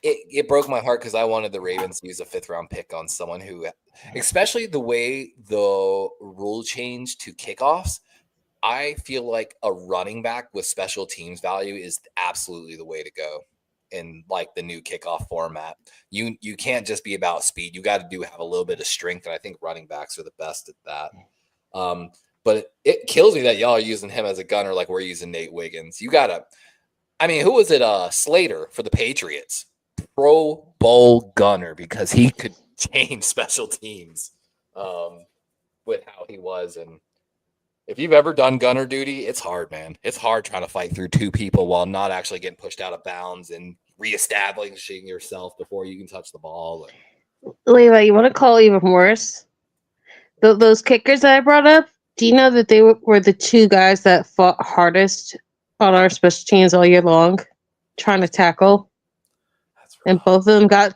it broke my heart because I wanted the Ravens to use a 5th round pick on someone who, especially the way the rule changed to kickoffs, I feel like a running back with special teams value is absolutely the way to go in like the new kickoff format. You can't just be about speed. You got to have a little bit of strength, and I think running backs are the best at that. But it kills me that y'all are using him as a gunner like we're using Nate Wiggins. You got to – I mean, who was it? Slater for the Patriots. Pro Bowl gunner because he could change special teams with how he was. And if you've ever done gunner duty, it's hard, man. It's hard trying to fight through 2 people while not actually getting pushed out of bounds and reestablishing yourself before you can touch the ball. Levi, you want to call even worse? Those kickers that I brought up, do you know that they were the 2 guys that fought hardest on our special teams all year long trying to tackle? And both of them got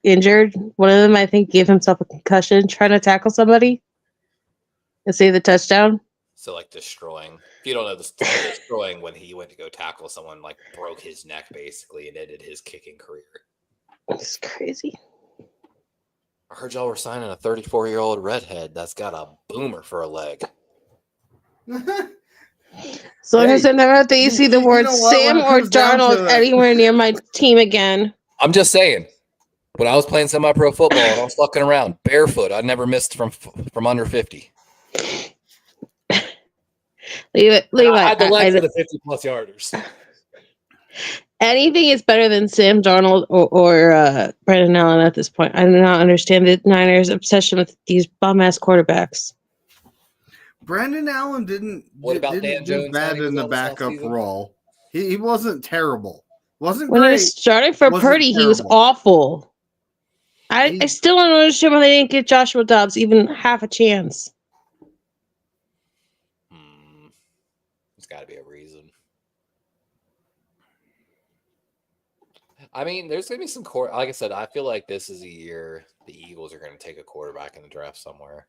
injured. One of them, I think, gave himself a concussion trying to tackle somebody and save the touchdown. So, like, destroying. If you don't know, the throwing when he went to go tackle someone, like broke his neck basically and ended his kicking career. It's crazy. I heard y'all were signing a 34-year-old redhead that's got a boomer for a leg. So long as I never have to see the you word know what? When Sam it or comes down to Darnold it- anywhere near my team again. I'm just saying. When I was playing semi-pro football and I was fucking around barefoot, I never missed from under 50. Levi, I had the leg for the 50-plus yarders. anything is better than Sam Darnold or Brandon Allen at this point. I do not understand the Niners' obsession with these bum-ass quarterbacks. Brandon Allen didn't What about didn't Dan do Jones bad signing in the his own this backup offseason? role. He wasn't terrible. Wasn't When great. he was starting for wasn't Purdy, he was terrible. awful. I He- still don't understand why they didn't give Joshua Dobbs even half a chance. There's got to be a reason. I mean, there's going to be some like I said, I feel like this is a year the Eagles are going to take a quarterback in the draft somewhere.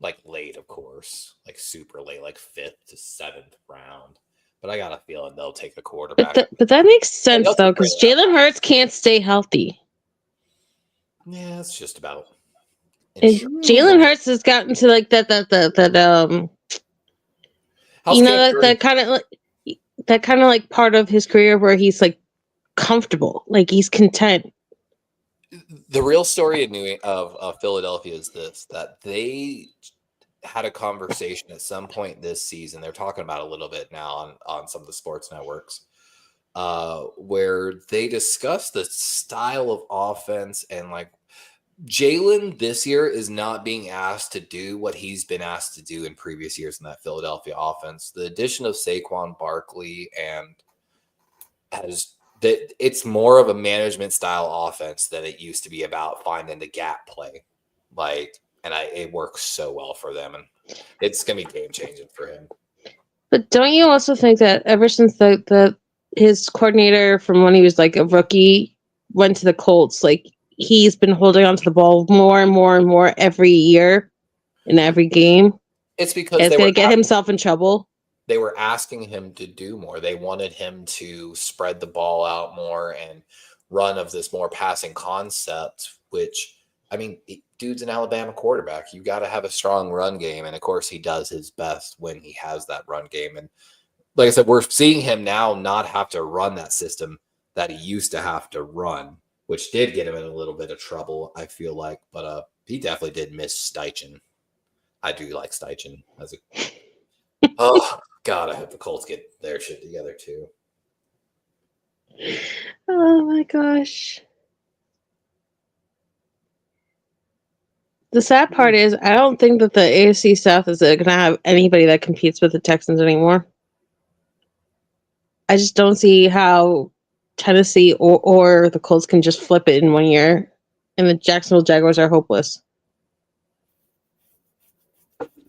Like late, of course. Like super late, like 5th to 7th round. But I got a feeling they'll take a quarterback. But that makes sense, they'll though, take because Ray Jalen Hurts can't stay healthy. Yeah, it's just about. And Jalen Hurts has gotten to like that How's you know Cam that kind of like part of his career where he's like comfortable, like he's content. The real story of Philadelphia is this: that they had a conversation at some point this season. They're talking about a little bit now on some of the sports networks, where they discuss the style of offense and like Jalen this year is not being asked to do what he's been asked to do in previous years in that Philadelphia offense. The addition of Saquon Barkley it's more of a management style offense than it used to be about finding the gap play. It works so well for them, and it's gonna be game changing for him. But don't you also think that ever since his coordinator from when he was like a rookie went to the Colts, like he's been holding onto the ball more and more and more every year in every game? It's because it's going to get himself in trouble. They were asking him to do more. They wanted him to spread the ball out more and run of this more passing concept, which, I mean, dude's an Alabama quarterback. You got to have a strong run game. And of course he does his best when he has that run game. And like I said, we're seeing him now not have to run that system that he used to have to run, which did get him in a little bit of trouble, I feel like. But he definitely did miss Steichen. I do like Steichen as a. Oh God, I hope the Colts get their shit together too. Oh my gosh. The sad part is I don't think that the AFC South is going to have anybody that competes with the Texans anymore. I just don't see how Tennessee or the Colts can just flip it in 1 year, and the Jacksonville Jaguars are hopeless.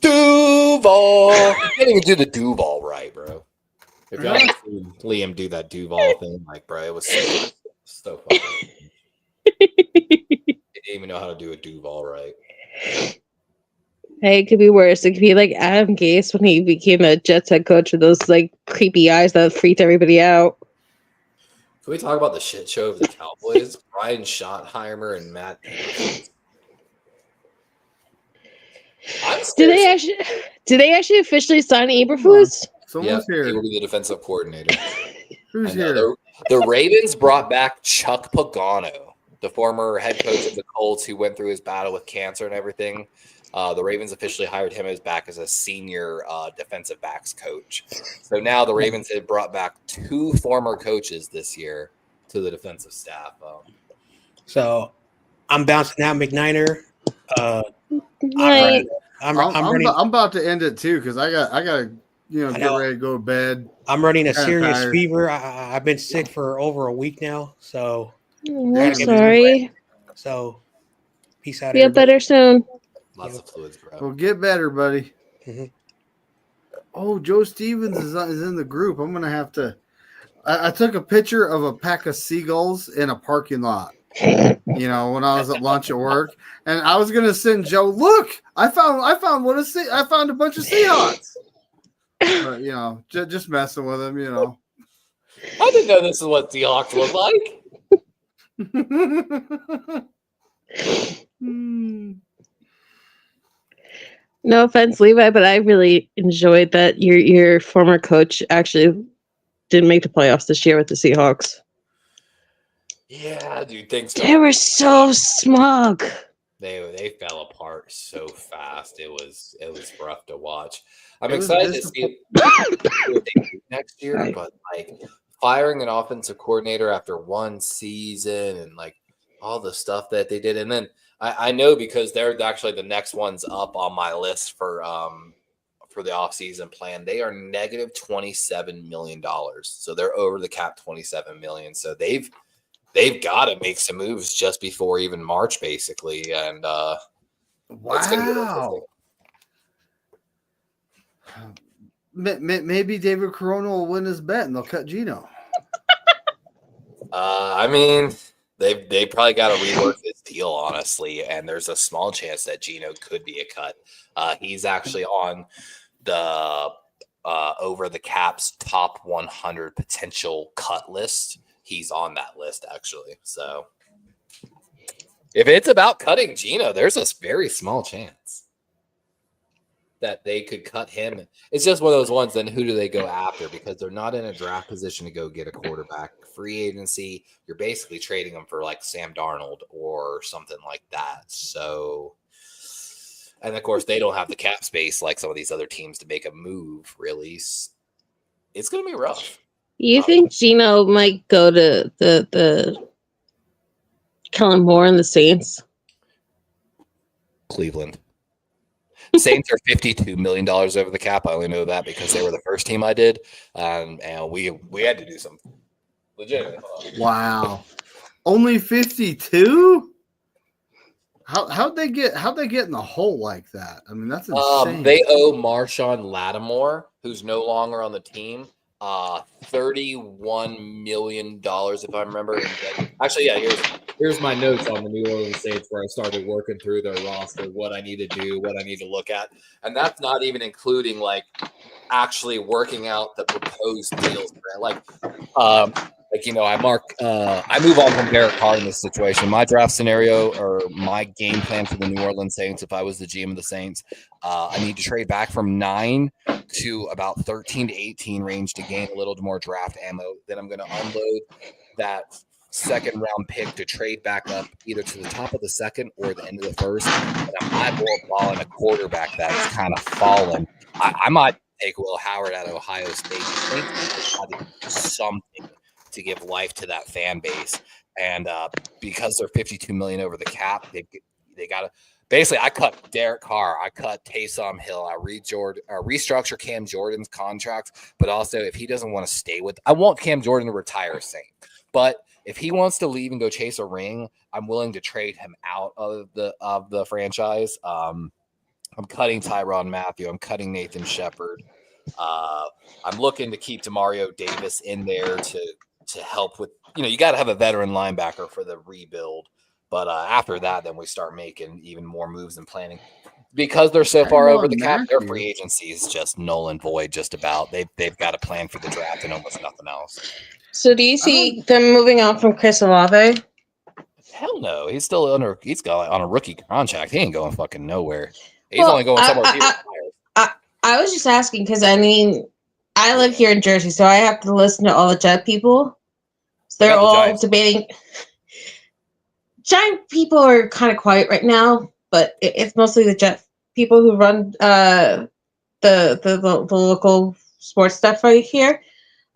Duval! You can't even do the Duval right, bro. If y'all seen Liam do that Duval thing, like, bro, it was so fucking. He didn't even know how to do a Duval right. Hey, it could be worse. It could be like Adam Gase when he became a Jets head coach with those like creepy eyes that freaked everybody out. Can we talk about the shit show of the Cowboys? Brian Schottenheimer and Matt Eberflus. Did they actually officially sign Eberflus? Someone's here. He will be the defensive coordinator. Who's here? The Ravens brought back Chuck Pagano, the former head coach of the Colts who went through his battle with cancer and everything. The Ravens officially hired him back as a senior defensive backs coach. So now the Ravens have brought back 2 former coaches this year to the defensive staff. So I'm bouncing out McNiner. I'm about to end it too because I got get ready to go to bed. I'm running a serious tired. fever. I've been sick for over a week now, so I'm sorry. So peace out. Feel better soon. Lots of fluids, bro. Well, get better, buddy. Mm-hmm. Oh, Joe Stevens is in the group. I'm gonna have to. I took a picture of a pack of seagulls in a parking lot. When I was at lunch at work, and I was gonna send Joe. Look, I found a bunch of Seahawks. But just messing with him. I didn't know this is what Seahawks look like. No offense, Levi, but I really enjoyed that your former coach actually didn't make the playoffs this year with the Seahawks. Yeah, dude, things They were so smug. They fell apart so fast. It was rough to watch. I'm It was excited to see what they do next year, Right. but like firing an offensive coordinator after one season and like all the stuff that they did, and then I know because they're actually the next ones up on my list for the offseason plan. They are negative $27 million, so they're over the cap $27 million. So they've got to make some moves just before even March, basically, and it's gonna be interesting. Maybe David Corona will win his bet and they'll cut Gino. I mean, they probably got to rework this deal, honestly, and there's a small chance that Gino could be a cut. He's actually on the over the cap's top 100 potential cut list. He's on that list, actually. So if it's about cutting Gino, there's a very small chance that they could cut him. It's just one of those ones. Then who do they go after? Because they're not in a draft position to go get a quarterback. Free agency, you're basically trading them for like Sam Darnold or something like that. So, and of course, they don't have the cap space like some of these other teams to make a move, really. It's going to be rough. You think Gino might go to the Kellen Moore and the Saints? Cleveland. Saints are $52 million over the cap. I only know that because they were the first team I did, and we had to do some legitimate. Wow, only 52. How'd they get in the hole like that? I mean, that's insane. They owe Marshawn Lattimore, who's no longer on the team, $31 million, if I remember. Actually, yeah, here's my notes on the New Orleans Saints where I started working through their roster, what I need to do, what I need to look at. And that's not even including like actually working out the proposed deals. I move on from Derek Carr in this situation. My draft scenario or my game plan for the New Orleans Saints, if I was the GM of the Saints, I need to trade back from 9 to about 13 to 18 range to gain a little more draft ammo. Then I'm going to unload that second round pick to trade back up either to the top of the second or the end of the first. And I'm eyeballing a quarterback that's kind of fallen. I might take Will Howard out of Ohio State. Something to give life to that fan base, and because they're $52 million over the cap, they got to basically. I cut Derek Carr, I cut Taysom Hill, I restructure Cam Jordan's contract, but also if he doesn't want to stay with, I want Cam Jordan to retire Saint, but if he wants to leave and go chase a ring, I'm willing to trade him out of the franchise. I'm cutting Tyrann Mathieu, I'm cutting Nathan Shepard. I'm looking to keep Demario Davis in there to help with, you got to have a veteran linebacker for the rebuild. But after that, then we start making even more moves and planning. Because they're so far over the cap, their free agency is just null and void just about. They've got a plan for the draft and almost nothing else. So do you see them moving on from Chris Olave? Hell no. He's still on a rookie contract. He ain't going fucking nowhere. He's only going somewhere. I was just asking because, I live here in Jersey, so I have to listen to all the Jet people. So they're all debating. Giant people are kind of quiet right now, but it's mostly the Jet people who run the local sports stuff right here.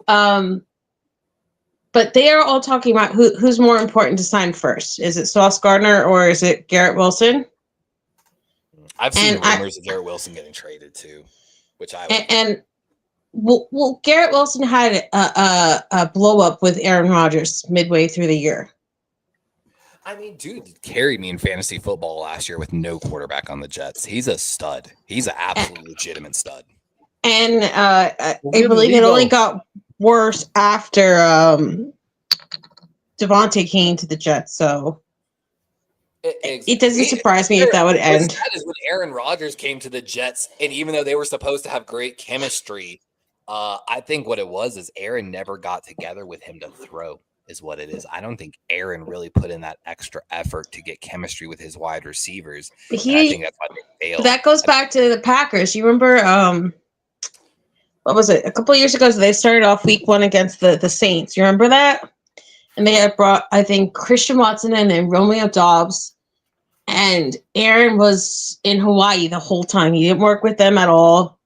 But they are all talking about who's more important to sign first. Is it Sauce Gardner or is it Garrett Wilson? I've seen rumors of Garrett Wilson getting traded too, which well, Garrett Wilson had a blow up with Aaron Rodgers midway through the year. I mean, dude carried me in fantasy football last year with no quarterback on the Jets. He's a stud. He's an absolute legitimate stud. And I believe it only got worse after Devontae came to the Jets. So it doesn't surprise me if that would end. That is when Aaron Rodgers came to the Jets, and even though they were supposed to have great chemistry, I think what it was is Aaron never got together with him to throw. Is what it is. I don't think Aaron really put in that extra effort to get chemistry with his wide receivers. And I think that's why they failed. That goes back to the Packers. You remember, what was it? A couple of years ago, they started off week 1 against the Saints. You remember that? And they had brought, I think, Christian Watson in and Romeo Doubs. And Aaron was in Hawaii the whole time. He didn't work with them at all.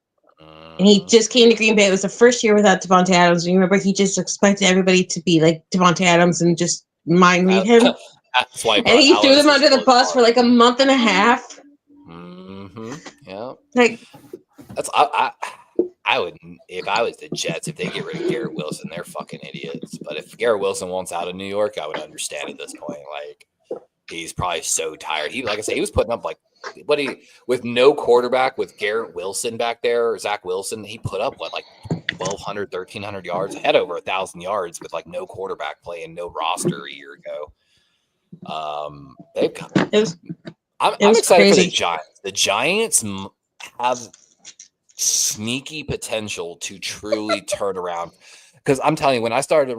And he just came to Green Bay. It was the first year without Devontae Adams. And you remember he just expected everybody to be like Devontae Adams and just mind read him. That's why. And he threw them under the bus for like a month and a half. Yeah. Like that's I would, if I was the Jets, if they get rid of Garrett Wilson, they're fucking idiots. But if Garrett Wilson wants out of New York, I would understand at this point. Like, he's probably so tired. He, like I say, he was putting up like with no quarterback, with Garrett Wilson back there, or Zach Wilson, he put up like 1,200, 1,300 yards, had over 1,000 yards with like no quarterback playing, no roster a year ago. I'm excited for the Giants. The Giants have sneaky potential to truly turn around. Because I'm telling you, when I started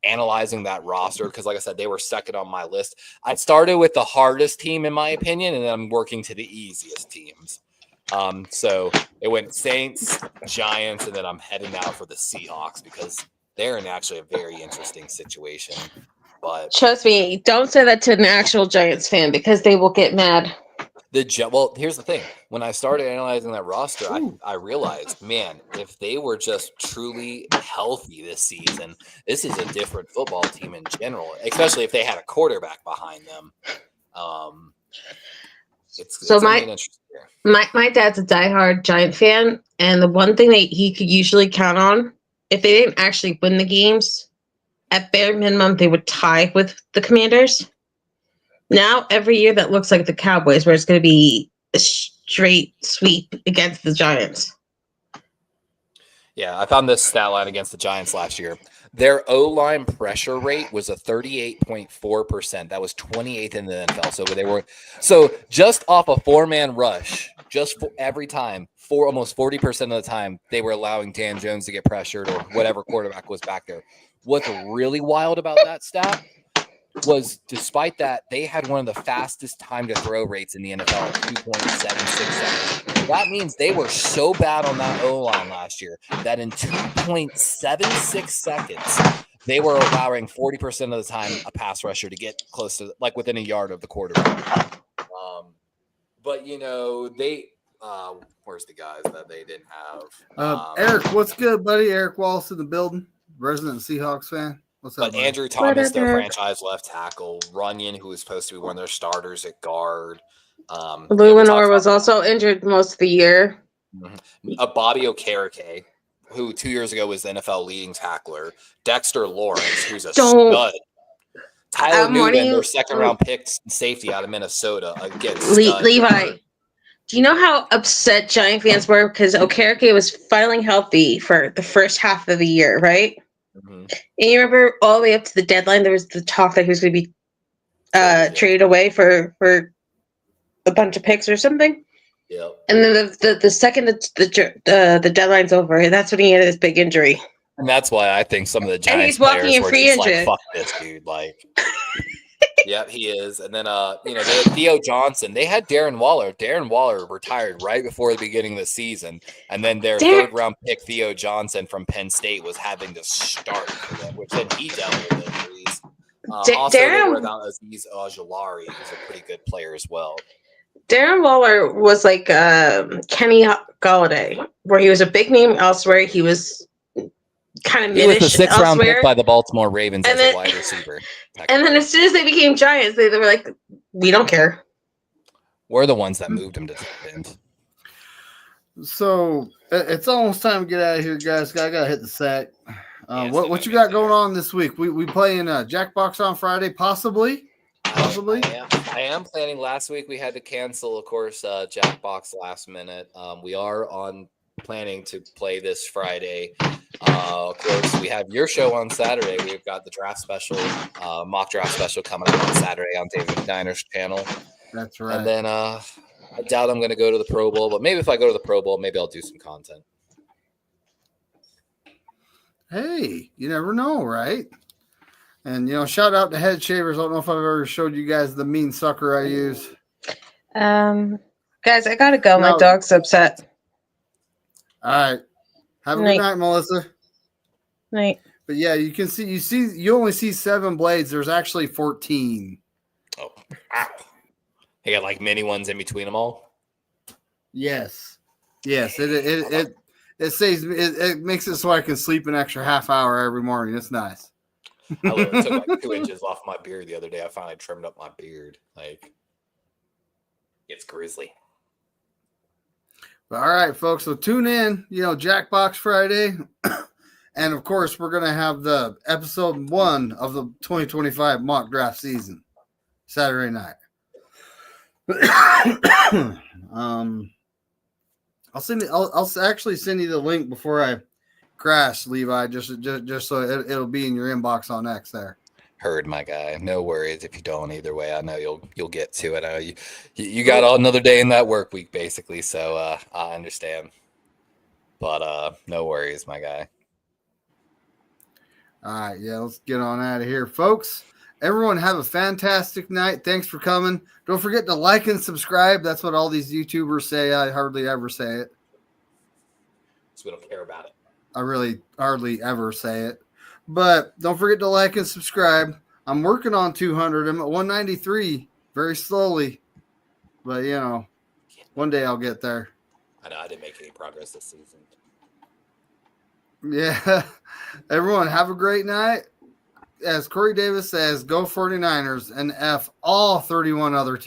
analyzing that roster, because like I said, they were second on my list. I started with the hardest team, in my opinion, and then I'm working to the easiest teams. So it went Saints, Giants, and then I'm heading out for the Seahawks because they're in actually a very interesting situation. But trust me, don't say that to an actual Giants fan because they will get mad. Well, here's the thing. When I started analyzing that roster, I realized, man, if they were just truly healthy this season, this is a different football team in general, especially if they had a quarterback behind them. My dad's a diehard Giant fan, and the one thing that he could usually count on, if they didn't actually win the games, at bare minimum, they would tie with the Commanders. Now, every year that looks like the Cowboys, where it's going to be a straight sweep against the Giants. Yeah, I found this stat line against the Giants last year. Their O-line pressure rate was a 38.4%. That was 28th in the NFL. So just off a four-man rush, just for every time, for almost 40% of the time, they were allowing Dan Jones to get pressured or whatever quarterback was back there. What's really wild about that stat was, despite that, they had one of the fastest time to throw rates in the NFL at 2.76 seconds. That means they were so bad on that O-line last year that in 2.76 seconds, they were allowing 40% of the time a pass rusher to get close to, like, within a yard of the quarterback. But, you know, they where's the guys that they didn't have? Eric, what's good, buddy? Eric Wallace in the building, resident Seahawks fan. What's up, buddy? Andrew Thomas, their franchise left tackle. Runyon, who was supposed to be one of their starters at guard. Luminor was also injured most of the year. Bobby Okereke, who 2 years ago was the NFL leading tackler. Dexter Lawrence, who's a stud. Tyler Newton, their second-round pick safety out of Minnesota. Again, Levi, do you know how upset Giant fans were? Because Okereke was finally healthy for the first half of the year, right? And you remember all the way up to the deadline, there was the talk that he was going to be traded away for a bunch of picks or something. Yeah. And then the second the deadline's over, that's when he had his big injury. And that's why I think some of the Giants he's walking in free just like, fuck this dude. Like, yep, he is. And then, they had Theo Johnson. They had Darren Waller. Darren Waller retired right before the beginning of the season. And then their third-round pick, Theo Johnson from Penn State, was having to start for them, which then he dealt with injuries. Also, they were without Azeez Ojulari, who's a pretty good player as well. Darren Waller was like Kenny Golladay, where he was a big name elsewhere. He was kind of he was the sixth-round pick by the Baltimore Ravens as a wide receiver. And then as soon as they became Giants, they were like, we don't care. We're the ones that moved him to the end. So it's almost time to get out of here, guys. I got to hit the sack. What you got going on this week? We playing Jackbox on Friday, possibly? I am planning. Last week we had to cancel, of course, Jackbox last minute. We are planning to play this Friday. Of course, we have your show on Saturday. We've got the draft special, mock draft special coming up on Saturday on David McDiner's channel. That's right. And then I doubt I'm going to go to the Pro Bowl, but maybe if I go to the Pro Bowl, maybe I'll do some content. Hey, you never know, right? And, shout out to Head Shavers. I don't know if I've ever showed you guys the mean sucker I use. Guys, I gotta go. My No. dog's upset. All right. Have a good night, Melissa. Night. But yeah, you only see 7 blades. There's actually 14. Oh, ow. They got like mini ones in between them all. Yes. It saves it makes it so I can sleep an extra half hour every morning. It's nice. I literally took like 2 inches off my beard the other day. I finally trimmed up my beard. Like, it's grizzly. All right, folks. So tune in, Jackbox Friday. And of course, we're going to have the episode 1 of the 2025 mock draft season Saturday night. I'll actually send you the link before I crash, Levi, just so it'll be in your inbox on X there. Heard, my guy. No worries if you don't. Either way, I know you'll get to it. I know you got another day in that work week, basically. So I understand. But no worries, my guy. All right, yeah, let's get on out of here, folks. Everyone have a fantastic night. Thanks for coming. Don't forget to like and subscribe. That's what all these YouTubers say. I hardly ever say it. So we don't care about it. I really hardly ever say it. But don't forget to like and subscribe. I'm working on 200. I'm at 193 very slowly. But, one day I'll get there. I know I didn't make any progress this season. Yeah. Everyone have a great night. As Corey Davis says, go 49ers and F all 31 other teams.